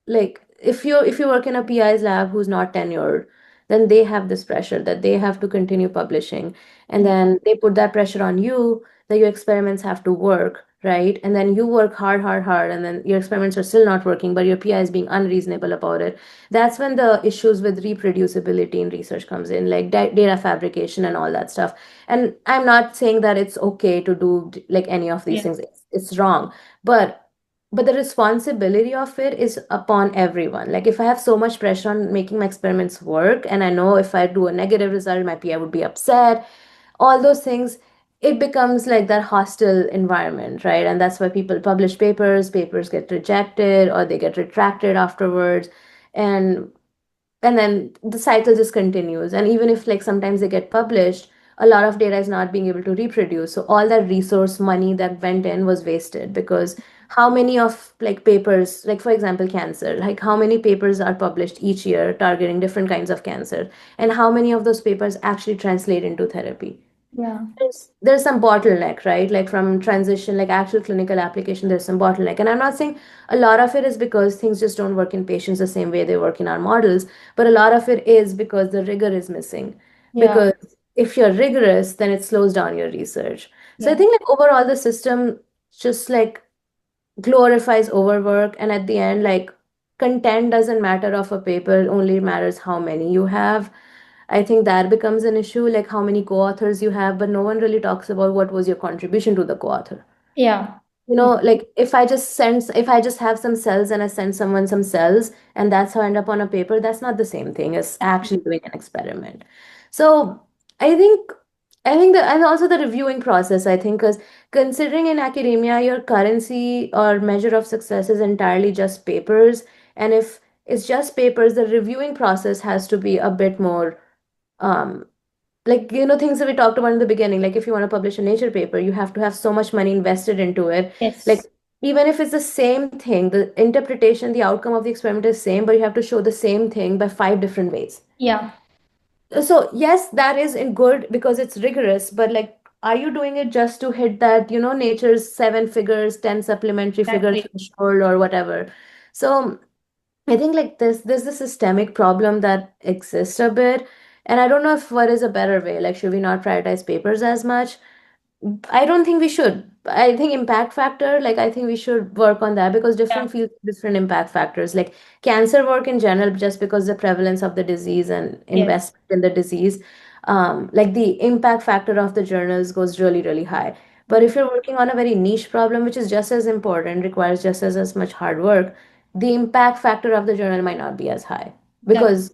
if you work in a PI's lab who's not tenured, then they have this pressure that they have to continue publishing, and Yeah. then they put that pressure on you that your experiments have to work, right? And then you work hard, hard, hard, and then your experiments are still not working, but your PI is being unreasonable about it. That's when the issues with reproducibility in research comes in, like data fabrication and all that stuff. And I'm not saying that it's okay to do like any of these Yeah. things. It's wrong, but the responsibility of it is upon everyone. Like if I have so much pressure on making my experiments work, and I know if I do a negative result, my PI would be upset, all those things, it becomes like that hostile environment, right? And that's why people publish papers get rejected or they get retracted afterwards. And then the cycle just continues, and even if like sometimes they get published, a lot of data is not being able to reproduce, so all that resource money that went in was wasted. Because how many of like papers, like for example cancer, like how many papers are published each year targeting different kinds of cancer, and how many of those papers actually translate into therapy? Yeah. There's some bottleneck, right? Like from transition, like actual clinical application, there's some bottleneck. And I'm not saying a lot of it is because things just don't work in patients the same way they work in our models, but a lot of it is because the rigor is missing. Yeah. Because if you're rigorous, then it slows down your research. So I Yeah. think like overall the system just like glorifies overwork, and at the end, like content doesn't matter of a paper, it only matters how many you have. I think that becomes an issue, like how many co-authors you have, but no one really talks about what was your contribution to the co-author. Yeah. Like if I just have some cells and I send someone some cells and that's how I end up on a paper, that's not the same thing as actually doing an experiment. So I think that, and also the reviewing process, I think, because considering in academia your currency or measure of success is entirely just papers, and if it's just papers, the reviewing process has to be a bit more um like things that we talked about in the beginning, like if you want to publish a nature paper, you have to have so much money invested into it. Like Yes. even if it's the same thing, the interpretation, the outcome of the experiment is same, but you have to show the same thing by 5 different ways. Yeah. So yes, that is in good because it's rigorous, but like are you doing it just to hit that nature's 7 figures 10 supplementary figure Exactly. threshold or whatever? So I think like there's a systemic problem that exists a bit. And I don't know if what is a better way. Like, should we not prioritize papers as much? I don't think we should. I think impact factor, like I think we should work on that because Yeah. different fields, have different impact factors. Like cancer work in general, just because the prevalence of the disease and Yes. investment in the disease, like the impact factor of the journals goes really, really high. But Mm. if you're working on a very niche problem, which is just as important, requires just as much hard work, the impact factor of the journal might not be as high That's because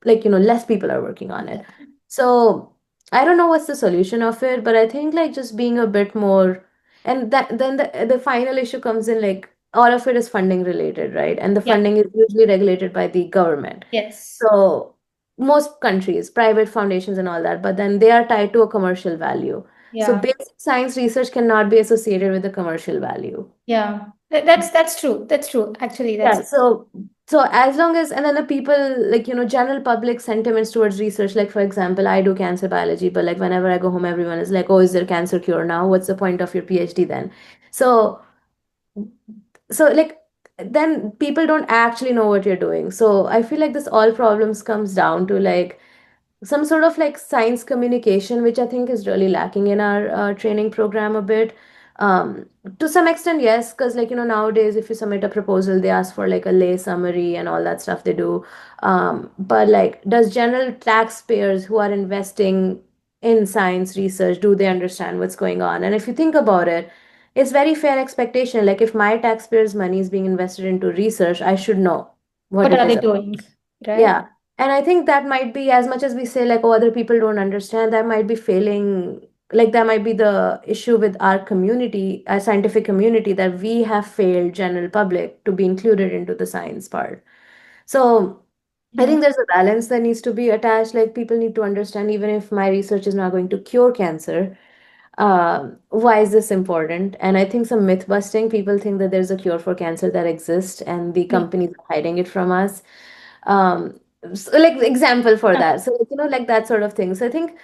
less people are working on it. exactly. So I don't know what's the solution of it, but I think like just being a bit more, and that then the final issue comes in, like all of it is funding related, right? And the Yeah. funding is usually regulated by the government. Yes. So most countries, private foundations and all that, but then they are tied to a commercial value. So Yeah. basic science research cannot be associated with the commercial value. Yeah. That's true. That's true. Actually, Yeah, that's so as long as, and then the people, like general public sentiments towards research, like for example, I do cancer biology, but like whenever I go home, everyone is like, oh, is there cancer cure now? What's the point of your PhD then? So like then people don't actually know what you're doing. So I feel like this all problems comes down to like some sort of like science communication, which I think is really lacking in our training program a bit. Um, to some extent, yes, because like nowadays, if you submit a proposal, they ask for like a lay summary and all that stuff they do. But like, does general taxpayers who are investing in science research, do they understand what's going on? And if you think about it, it's very fair expectation. Like if my taxpayers' money is being invested into research, I should know what what it are is. they doing? Right? Yeah. And I think that might be, as much as we say, like, oh, other people don't understand, that might be failing. like that might be the issue with our community, our scientific community, that we have failed general public to be included into the science part. So I Yeah. think there's a balance that needs to be attached. Like people need to understand, even if my research is not going to cure cancer, why is this important? And I think some myth busting, people think that there's a cure for cancer that exists and the Yeah. companies are hiding it from us. Um, so like example for that. So, like, like that sort of thing. So I think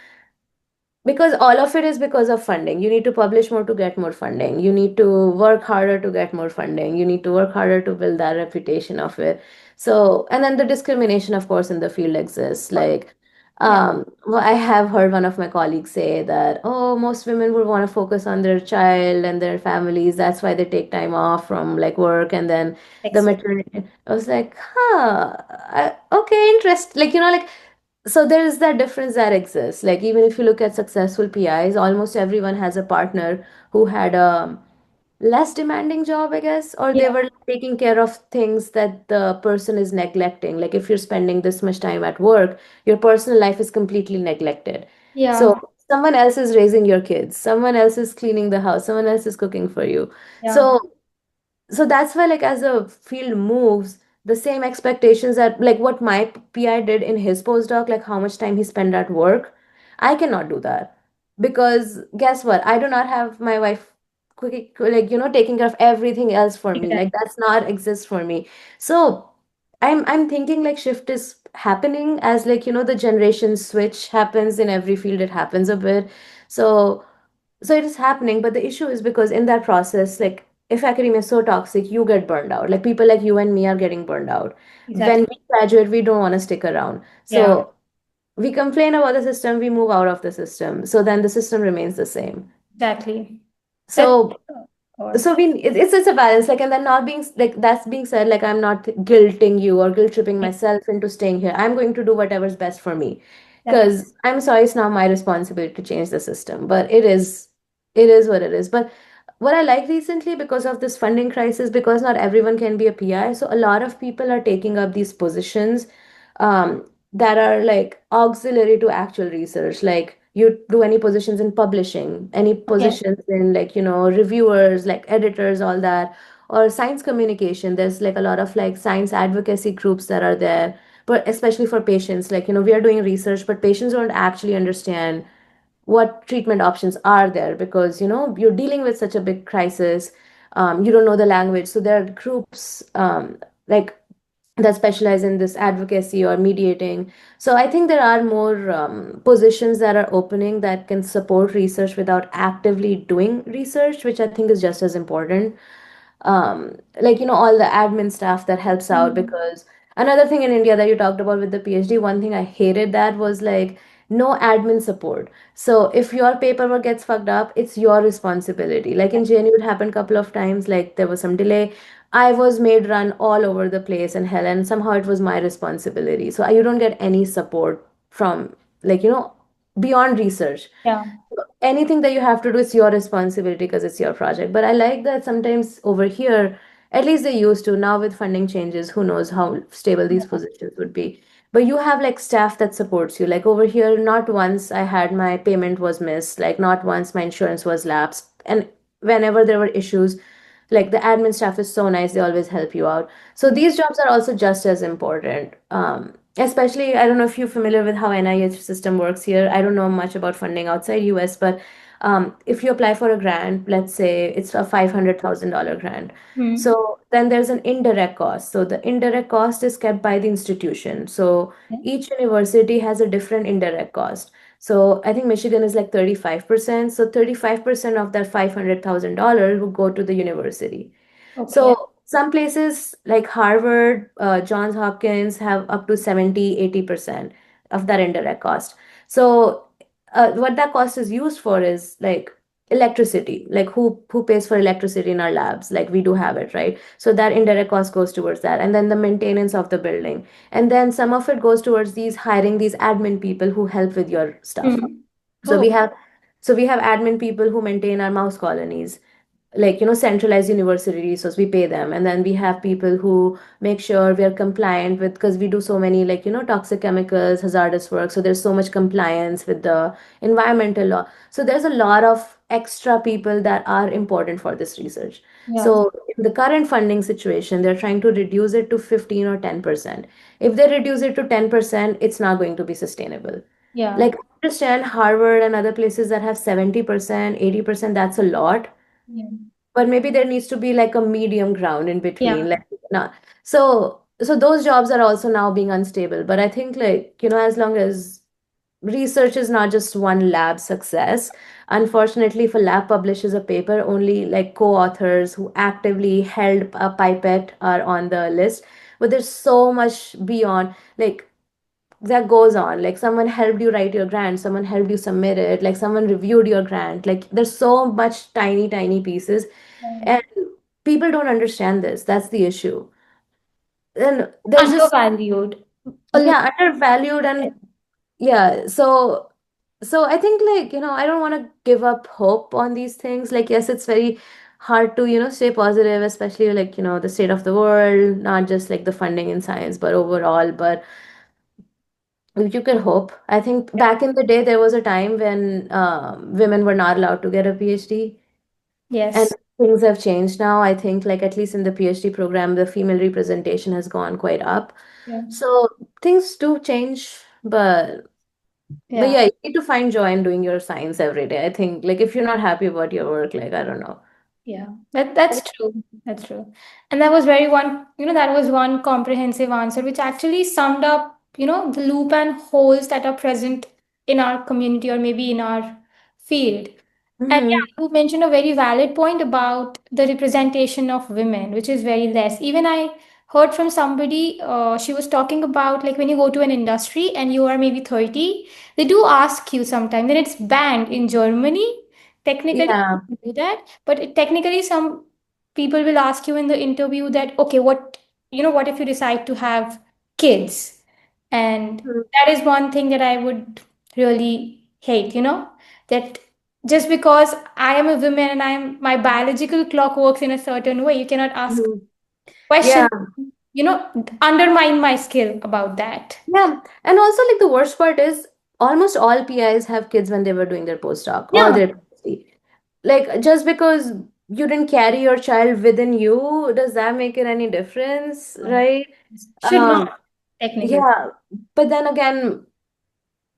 because all of it is because of funding. You need to publish more to get more funding. You need to work harder to get more funding. You need to work harder to build that reputation of it. So, and then the discrimination, of course, in the field exists. Like, Yeah. well, I have heard one of my colleagues say that, oh, most women would want to focus on their child and their families. That's why they take time off from like work, and then the Excellent. maternity. I was like, huh, okay, interest. Like, like so there is that difference that exists. Like even if you look at successful PIs, almost everyone has a partner who had a less demanding job, I guess, or they Yeah. were taking care of things that the person is neglecting. Like if you're spending this much time at work, your personal life is completely neglected. So Yeah. someone else is raising your kids, someone else is cleaning the house, someone else is cooking for you. Yeah. So that's why, like, as the field moves, the same expectations that, like, what my PI did in his postdoc, like how much time he spent at work, I cannot do that. Because guess what? I do not have my wife like, taking care of everything else for me. Exactly. Like, that's not exist for me. So I'm thinking like shift is happening as, like, the generation switch happens in every field, it happens a bit. So it is happening, but the issue is because in that process, like if academia is so toxic, you get burned out. Like people like you and me are getting burned out. When Exactly. we graduate, we don't want to stick around. Yeah. So we complain about the system, we move out of the system. So then the system remains the same. Exactly. That. So Or. it's a balance, like, and then not being like that's being said, like I'm not guilting you or guilt tripping myself into staying here. I'm going to do whatever's best for me, Exactly. because I'm sorry, it's not my responsibility to change the system, but it is what it is. But what I like recently, because of this funding crisis, because not everyone can be a PI, so a lot of people are taking up these positions that are like auxiliary to actual research. Like you do any positions in publishing, any Okay. positions in, like, reviewers, like editors, all that, or science communication. There's like a lot of like science advocacy groups that are there, but especially for patients, like, we are doing research, but patients don't actually understand what treatment options are there, because you're dealing with such a big crisis. You don't know the language, so there are groups like that specialize in this advocacy or mediating. So I think there are more positions that are opening that can support research without actively doing research, which I think is just as important. Like, all the admin staff that helps out. Mhm. Because another thing in India that you talked about with the PhD, one thing I hated that was like no admin support. So if your paperwork gets fucked up, it's your responsibility. Like in JNU, it happened a couple of times, like there was some delay. I was made run all over the place and hell, and somehow it was my responsibility. So you don't get any support from, like, beyond research. Yeah. Anything that you have to do is your responsibility because it's your project. But I like that sometimes over here, at least they used to. Now with funding changes, who knows how stable these Yeah. positions would be. But you have like staff that supports you. Like over here, not once I had my payment was missed, like not once my insurance was lapsed. And whenever there were issues, like the admin staff is so nice, they always help you out. So these jobs are also just as important. Especially, I don't know if you're familiar with how NIH system works here. I don't know much about funding outside US, but if you apply for a grant, let's say it's a $500,000 grant. Hmm. So then there's an indirect cost. So the indirect cost is kept by the institution. So each university has a different indirect cost. So I think Michigan is like 35%. So 35% of that $500,000 will go to the university. Okay. So some places like Harvard, Johns Hopkins have up to 70-80% of that indirect cost. So what that cost is used for is like electricity, like who pays for electricity in our labs? Like we do have it, right? So that indirect cost goes towards that. And then the maintenance of the building. And then some of it goes towards these hiring these admin people who help with your stuff. Hmm. So we Oh. have so we have admin people who maintain our mouse colonies. like centralized university resource, we pay them, and then we have people who make sure we are compliant with, because we do so many like toxic chemicals, hazardous work, so there's so much compliance with the environmental law. So there's a lot of extra people that are important for this research. Yeah. So in the current funding situation, they're trying to reduce it to 15 or 10%. If they reduce it to 10%, it's not going to be sustainable. Yeah. Like, I understand Harvard and other places that have 70%, 80%, that's a lot, Yeah. but maybe there needs to be like a medium ground in between, Yeah. like not so those jobs are also now being unstable. But I think, like, as long as research is not just one lab success. Unfortunately, if a lab publishes a paper, only like co-authors who actively held a pipette are on the list. But there's so much beyond, like, that goes on. Like, someone helped you write your grant, someone helped you submit it, like someone reviewed your grant. Like, there's so much tiny, tiny pieces, Yeah. and people don't understand this. That's the issue. And there's just, Undervalued. A lot. yeah, undervalued. And yeah, so I think, like, I don't want to give up hope on these things. Like, yes, it's very hard to, stay positive, especially like, the state of the world, not just like the funding in science, but overall. But you can hope. I think Yeah. back in the day, there was a time when women were not allowed to get a PhD, and Yes. things have changed now. I think, like, at least in the PhD program, the female representation has gone quite up. Yeah. So things do change, but Yeah. yeah, you need to find joy in doing your science every day. I think, like, if you're not happy about your work, like, I don't know. Yeah, that's true. That's true. And that was very one, that was one comprehensive answer which actually summed up, the loop and holes that are present in our community or maybe in our field. And Mm-hmm. yeah, you mentioned a very valid point about the representation of women, which is very less. Even I heard from somebody, she was talking about like when you go to an industry and you are maybe 30, they do ask you sometimes, and it's banned in Germany. Technically, Yeah. you can do that, but technically, some people will ask you in the interview that, okay, what if you decide to have kids? And that is one thing that I would really hate, that just because I am a woman and my biological clock works in a certain way, you cannot ask Mhm. questions, Yeah. undermine my skill about that. Yeah. And also, like, the worst part is almost all PIs have kids when they were doing their postdoc or Yeah. their PhD. Like, just because you didn't carry your child within you, does that make it any difference, No. right? Should not, Um, technically. yeah. But then again,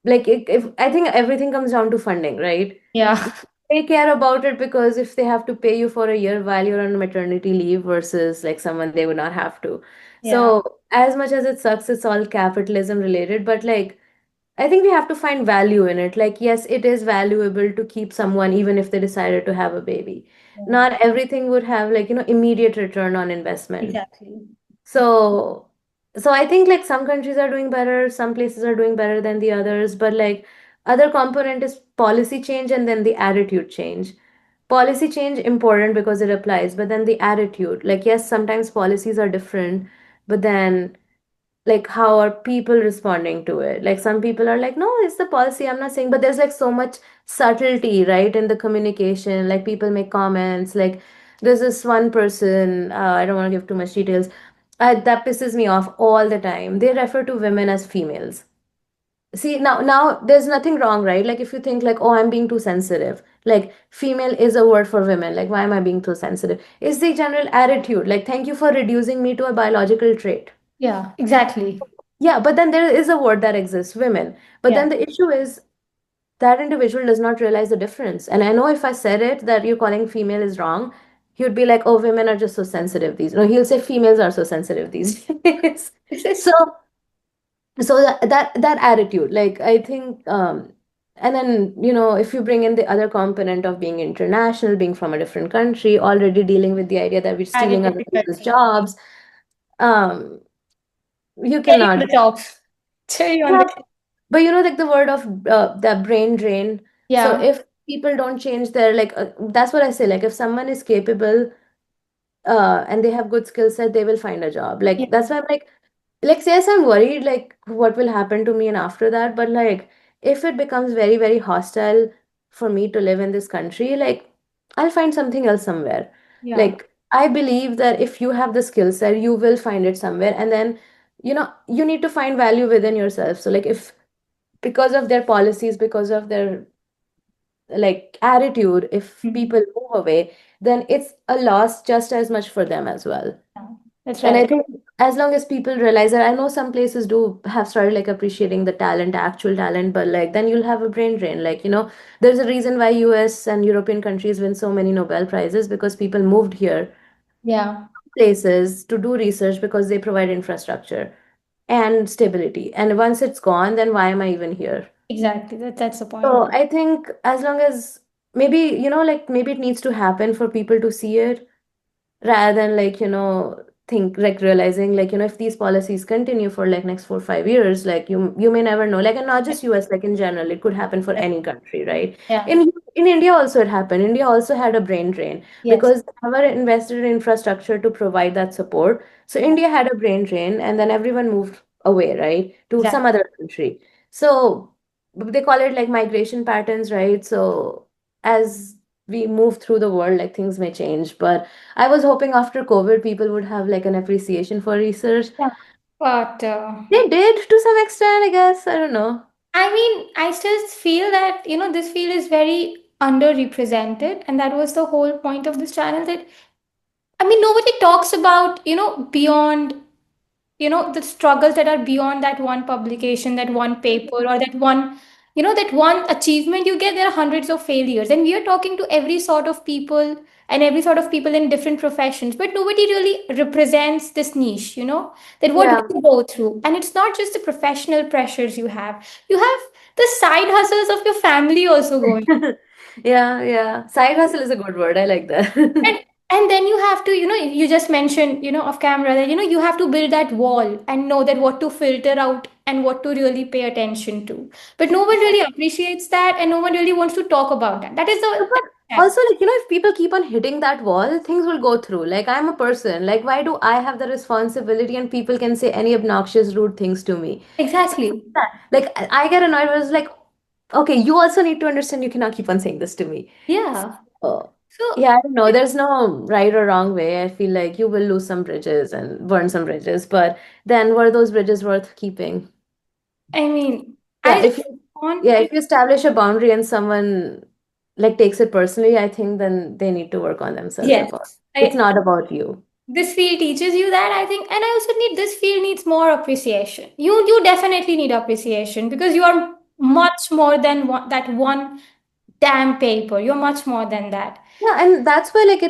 like, if I think everything comes down to funding, right? Yeah. They care about it because if they have to pay you for a year while you're on maternity leave versus like someone they would not have to. Yeah. So as much as it sucks, it's all capitalism related, but like, I think we have to find value in it. Like, yes, it is valuable to keep someone even if they decided to have a baby. Yeah. Not everything would have, like, immediate return on investment. Exactly. So, so I think, like, some countries are doing better, some places are doing better than the others, but like, other component is policy change and then the attitude change. Policy change important because it applies, but then the attitude, like, yes, sometimes policies are different, but then, like, how are people responding to it? Like, some people are like, no, it's the policy, I'm not saying, but there's like so much subtlety, right, in the communication. Like, people make comments, like, there's this one person, I don't want to give too much details, that pisses me off all the time. They refer to women as females. See, now there's nothing wrong, right? Like, if you think like, oh, I'm being too sensitive, like, female is a word for women, like, why am I being too sensitive? It's the general attitude, like, thank you for reducing me to a biological trait. Yeah, exactly. Yeah, but then there is a word that exists, women. But Yeah. then the issue is that individual does not realize the difference. And I know if I said it that you're calling female is wrong, he would be like, oh, women are just so sensitive these. No, he'll say females are so sensitive these days. This So, is so that attitude, like, I think, and then, if you bring in the other component of being international, being from a different country, already dealing with the idea that we're added stealing other people's difficulty. jobs, um, you Cherry on cannot. the top. Cherry on Yeah, the cake. but like, the word of the brain drain. So Yeah. if people don't change their, like, that's what I say. Like, if someone is capable, and they have good skill set, they will find a job. Yeah. Like, that's why I'm like, yes, I'm worried, like, what will happen to me and after that. But like, if it becomes very, very hostile for me to live in this country, like, I'll find something else somewhere. Yeah. Like, I believe that if you have the skill set, you will find it somewhere. And then, you need to find value within yourself. So, like, if because of their policies, because of their like attitude, if Mhm. people move away, then it's a loss just as much for them as well. Yeah. That's And I right. think as long as people realize that, I know some places do have started like appreciating the talent, actual talent, but like then you'll have a brain drain. Like, there's a reason why US and European countries win so many Nobel Prizes because people moved here Yeah. places to do research because they provide infrastructure and stability. And once it's gone, then why am I even here? Exactly. That's the point. So I think as long as maybe, like maybe it needs to happen for people to see it rather than like think like realizing like if these policies continue for like next 4 5 years, like you may never know, like, and not just US, like in general it could happen for any country, right? Yeah. In India also it happened. India also had a brain drain Yes. because they never invested in infrastructure to provide that support. So Yeah. India had a brain drain and then everyone moved away, right, to some Exactly. other country. So they call it like migration patterns, right? So as we move through the world, like things may change, but I was hoping after COVID, people would have like an appreciation for research. Yeah. But They did to some extent, I guess. I don't know. I mean, I still feel that, this field is very underrepresented, and that was the whole point of this channel. That, I mean, nobody talks about, beyond, the struggles that are beyond that one publication, that one paper, or that one, that one achievement you get. There are hundreds of failures, and we are talking to every sort of people, and every sort of people in different professions, but nobody really represents this niche, that what Yeah. we go through. And it's not just the professional pressures you have the side hustles of your family also going. Yeah, yeah. Side hustle is a good word. I like that. And and then you have to, you just mentioned, off camera, that you have to build that wall and know that what to filter out and what to really pay attention to. But no one really appreciates that, and no one really wants to talk about that. That is the But that, also, like, if people keep on hitting that wall, things will go through. Like, I'm a person. Like, why do I have the responsibility and people can say any obnoxious, rude things to me? So, exactly. like, I get annoyed when it's like, okay, you also need to understand you cannot keep on saying this to me. Yeah. Oh, So yeah, I don't know. There's no right or wrong way. I feel like you will lose some bridges and burn some bridges, but then were those bridges worth keeping? I mean, Yeah, I if just you want, yeah, if you establish a boundary and someone like takes it personally, I think then they need to work on themselves yes. about. It's I not about you. This field teaches you that, I think. And I also need this field needs more appreciation. You definitely need appreciation, because you are much more than that one damn paper. You're much more than that. Yeah, and that's why like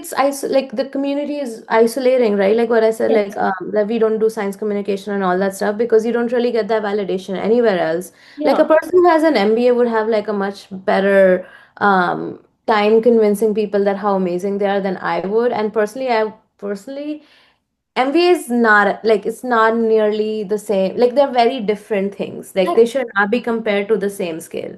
like the community is isolating, right? Like what I said, Yes. like we don't do science communication and all that stuff because you don't really get that validation anywhere else. Like a Yeah. person who has an MBA would have like a much better time convincing people that how amazing they are than I would. And personally, MBA is not like it's not nearly the same. Like they're very different things. Like I they should not be compared to the same scale.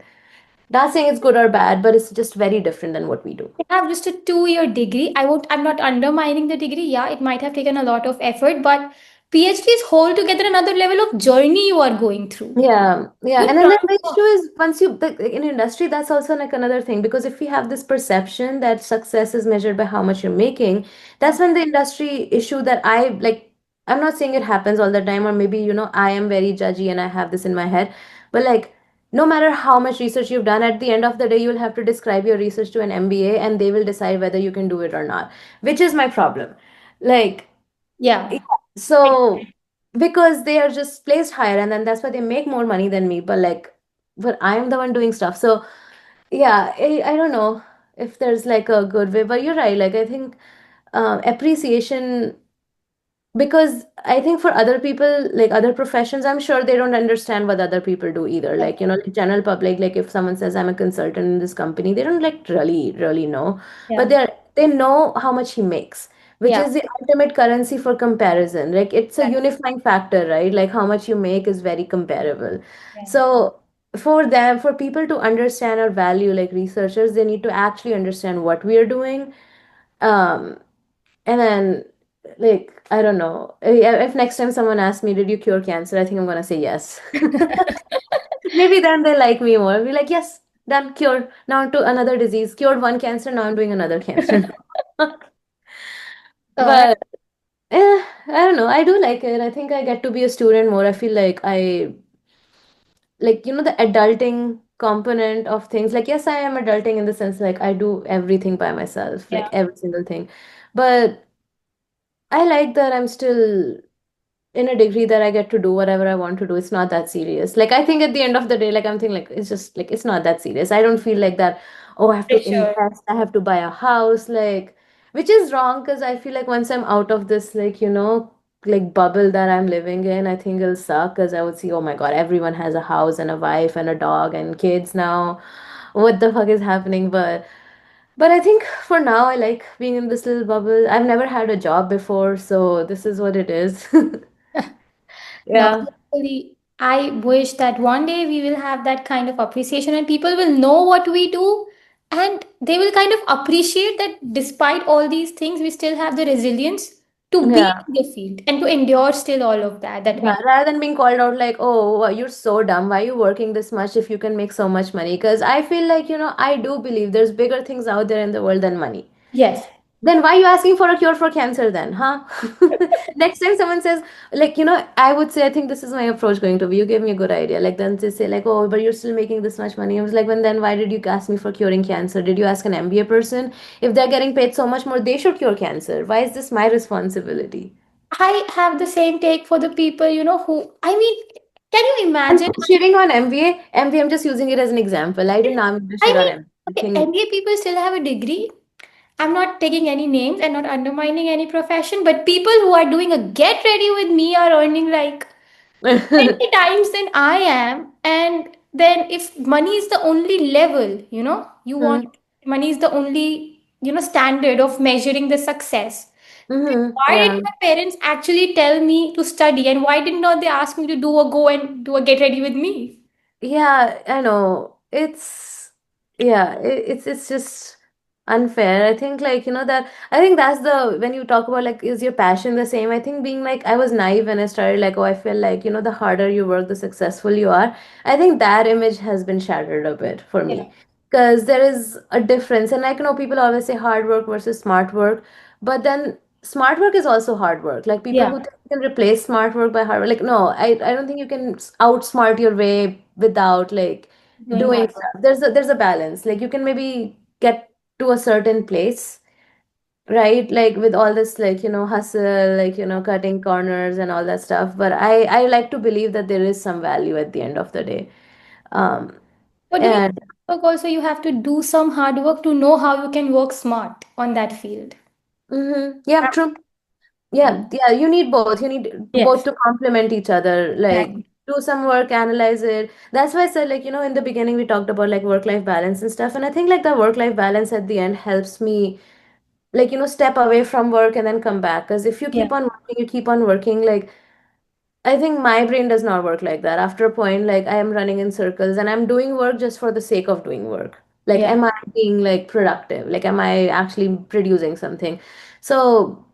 Not saying it's good or bad, but it's just very different than what we do. have just a 2-year degree. I'm not undermining the degree. Yeah, it might have taken a lot of effort, but PhD is whole together another level of journey you are going through. Yeah, yeah, You and then learn the so issue is once you like in industry, that's also like another thing because if we have this perception that success is measured by how much you're making, that's much. when the industry issue that I like. I'm not saying it happens all the time, or maybe I am very judgy and I have this in my head, but like no matter how much research you've done, at the end of the day, you'll have to describe your research to an MBA, and they will decide whether you can do it or not, which is my problem. Like yeah, Yeah. so because they are just placed higher and then that's why they make more money than me, but I'm the one doing stuff. So yeah, I don't know if there's like a good way, but you're right. Like I think appreciation because I think for other people, like other professions, I'm sure they don't understand what other people do either. Like, like general public, like if someone says I'm a consultant in this company, they don't like really know. But Yeah. they know how much he makes, which Yeah. is the ultimate currency for comparison. Like it's a unifying factor, right? Like how much you make is very comparable. Yeah. So for people to understand or value like researchers, they need to actually understand what we are doing. Um, and then, like, I don't know. If next time someone asks me, "Did you cure cancer?" I think I'm gonna say yes. Maybe then they like me more. I'll be like, yes. Done, cured. Now to another disease. Cured one cancer, now I'm doing another cancer. Uh, But I don't know. I do like it. I think I get to be a student more. I feel like I like, the adulting component of things. Like, yes, I am adulting in the sense like I do everything by myself, like yeah, every single thing. But I like that I'm still in a degree that I get to do whatever I want to do. It's not that serious. Like I think at the end of the day, like I'm thinking like it's just like it's not that serious. I don't feel like that, oh, I have to pressure. invest, I have to buy a house, like which is wrong because I feel like once I'm out of this like, like bubble that I'm living in, I think it'll suck because I would see, oh my God, everyone has a house and a wife and a dog and kids now. What the fuck is happening? But I think for now I like being in this little bubble. I've never had a job before, so this is what it is. Now, Yeah. hopefully, I wish that one day we will have that kind of appreciation and people will know what we do and they will kind of appreciate that despite all these things, we still have the resilience to be Yeah. in the field and to endure still all of that we Yeah, rather than being called out like, oh, you're so dumb. Why are you working this much if you can make so much money? Because I feel like, I do believe there's bigger things out there in the world than money. yes. Then why are you asking for a cure for cancer then, huh? Next time someone says, like, I would say, I think this is my approach going to be. You gave me a good idea. Like, then they say, like, oh, but you're still making this much money. I was like, well, then why did you ask me for curing cancer? Did you ask an MBA person? If they're getting paid so much more, they should cure cancer. Why is this my responsibility? I have the same take for the people, who, I mean, can you I'm imagine? not shitting on MBA. MBA, I'm just using it as an example. I did not mean to I shit on mean, MBA. okay, Thing. MBA people still have a degree. I'm not taking any names and not undermining any profession, but people who are doing a get ready with me are earning like 20 times than I am. And then if money is the only level, you want Hmm. money is the only, standard of measuring the success. Then Hmm. why did Yeah. my parents actually tell me to study and why did not they ask me to do a go and do a get ready with me? Yeah, I know. Yeah, it's just unfair. I think like, that I think that's the when you talk about like is your passion the same? I think being like I was naive when I started like, oh, I feel like, the harder you work, the successful you are. I think that image has been shattered a bit for Yeah. me. Because there is a difference. And like, people always say hard work versus smart work, but then smart work is also hard work. Like people Yeah. who think you can replace smart work by hard work, like no, I don't think you can outsmart your way without like Doing doing hard stuff. work. There's a balance. Like you can maybe get to a certain place, right? Like with all this like, hustle, like, cutting corners and all that stuff. But I like to believe that there is some value at the end of the day. Um But doing and work also you have to do some hard work to know how you can work smart on that field. yeah, true. Yeah. Yeah, you need both. You need both Yes. to complement each other. Like Exactly. do some work, analyze it. That's why I said like, in the beginning we talked about like work-life balance and stuff. And I think like the work-life balance at the end helps me like, step away from work and then come back. Because if you Yeah. keep on working, you keep on working, like I think my brain does not work like that. After a point, like I am running in circles and I'm doing work just for the sake of doing work. Like, Yeah. am I being like productive? Like, am I actually producing something? So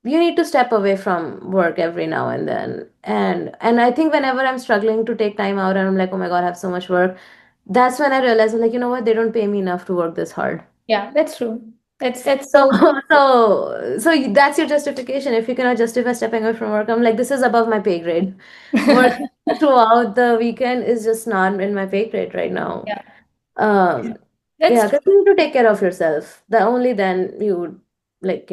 you need to step away from work every now and then. And I think whenever I'm struggling to take time out and I'm like, oh my God, I have so much work, that's when I realize like, you know what, they don't pay me enough to work this hard. Yeah. That's true. That's So, so that's your justification. If you cannot justify stepping away from work, I'm like, this is above my pay grade. Work throughout the weekend is just not in my pay grade right now. yeah. Um, That's yeah, true. because you need to take care of yourself. The only then you would like,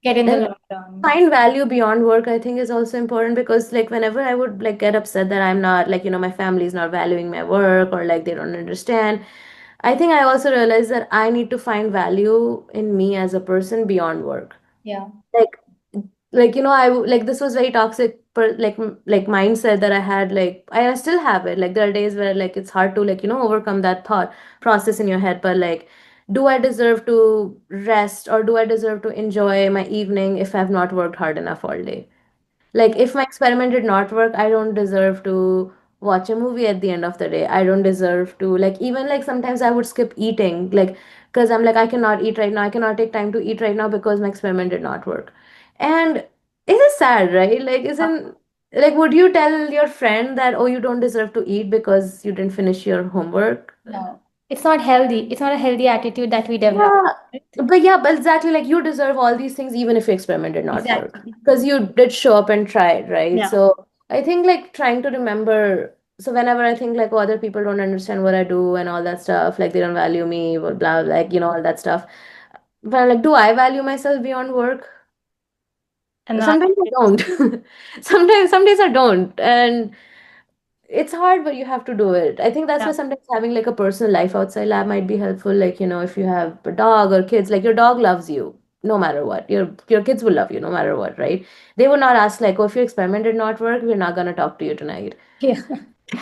Get in the and long run. find value beyond work, I think is also important because like whenever I would like get upset that I'm not like, my family is not valuing my work or like they don't understand. I think I also realized that I need to find value in me as a person beyond work. Yeah. Like, like this was very toxic, like mindset that I had. Like, I still have it. Like, there are days where like it's hard to like overcome that thought process in your head. But like, do I deserve to rest or do I deserve to enjoy my evening if I've not worked hard enough all day? Like, Yeah. if my experiment did not work, I don't deserve to watch a movie at the end of the day. I don't deserve to, like, even like sometimes I would skip eating, like, because I'm like, I cannot eat right now. I cannot take time to eat right now because my experiment did not work. And it is sad, right? Like, would you tell your friend that, oh, you don't deserve to eat because you didn't finish your homework? No. It's not healthy. It's not a healthy attitude that we develop. Yeah, Right? but exactly, like you deserve all these things even if your experiment did not work. Exactly. Because you did show up and tried, right? Yeah. So I think like trying to remember, so whenever I think like, oh, other people don't understand what I do and all that stuff, like they don't value me, blah, blah, like, all that stuff. But like, do I value myself beyond work? And not. Sometimes I don't. Sometimes, some days I don't. And it's hard, but you have to do it. I think that's Yeah. why sometimes having like a personal life outside lab might be helpful. Like, if you have a dog or kids, like your dog loves you no matter what. Your kids will love you no matter what, right? They will not ask like, oh, if your experiment did not work, we're not gonna talk to you tonight. Yeah.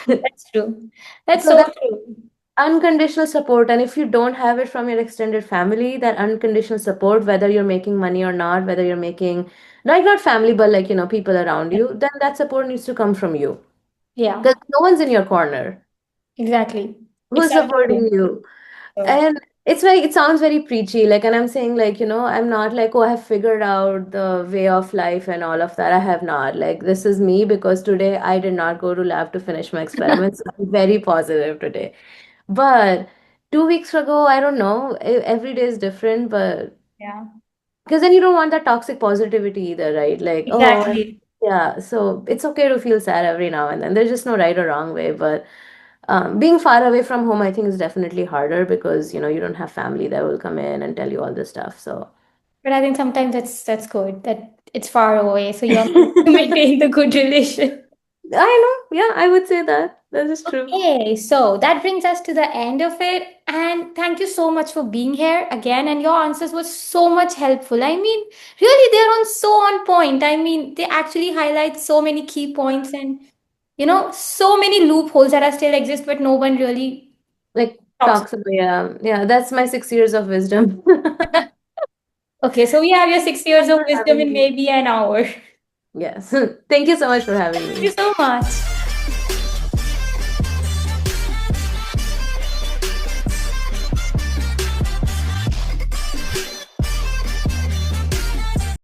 That's true. That's So so that true. unconditional support, and if you don't have it from your extended family, that unconditional support, whether you're making money or not, whether you're making like not family, but like, people around you, then that support needs to come from you. Yeah. Because no one's in your corner. Exactly. It's Who's up to supporting you. you? So, And it's like it sounds very preachy, like, and I'm saying like, I'm not like, oh, I have figured out the way of life and all of that. I have not. Like, this is me because today I did not go to lab to finish my experiments. I'm very positive today. But 2 weeks ago, I don't know. Every day is different, but yeah. because then you don't want that toxic positivity either, right? Like, oh, Exactly. yeah. So it's okay to feel sad every now and then. There's just no right or wrong way, but being far away from home, I think, is definitely harder because you don't have family that will come in and tell you all this stuff. So But I think sometimes that's good that it's far away, so you're to I maintain the good relation. know, yeah, I would say that that is true. Okay, so that brings us to the end of it. And thank you so much for being here again. And your answers were so much helpful. I mean, really, they're on so on point. I mean, they actually highlight so many key points and, so many loopholes that are still exist, but no one really Like talks talks about, yeah, yeah. That's my 6 years of wisdom. about. Okay, so we have your Thank you six so years much of for wisdom having in me. maybe an hour. Yes, thank you so much for having Thank you me. so much.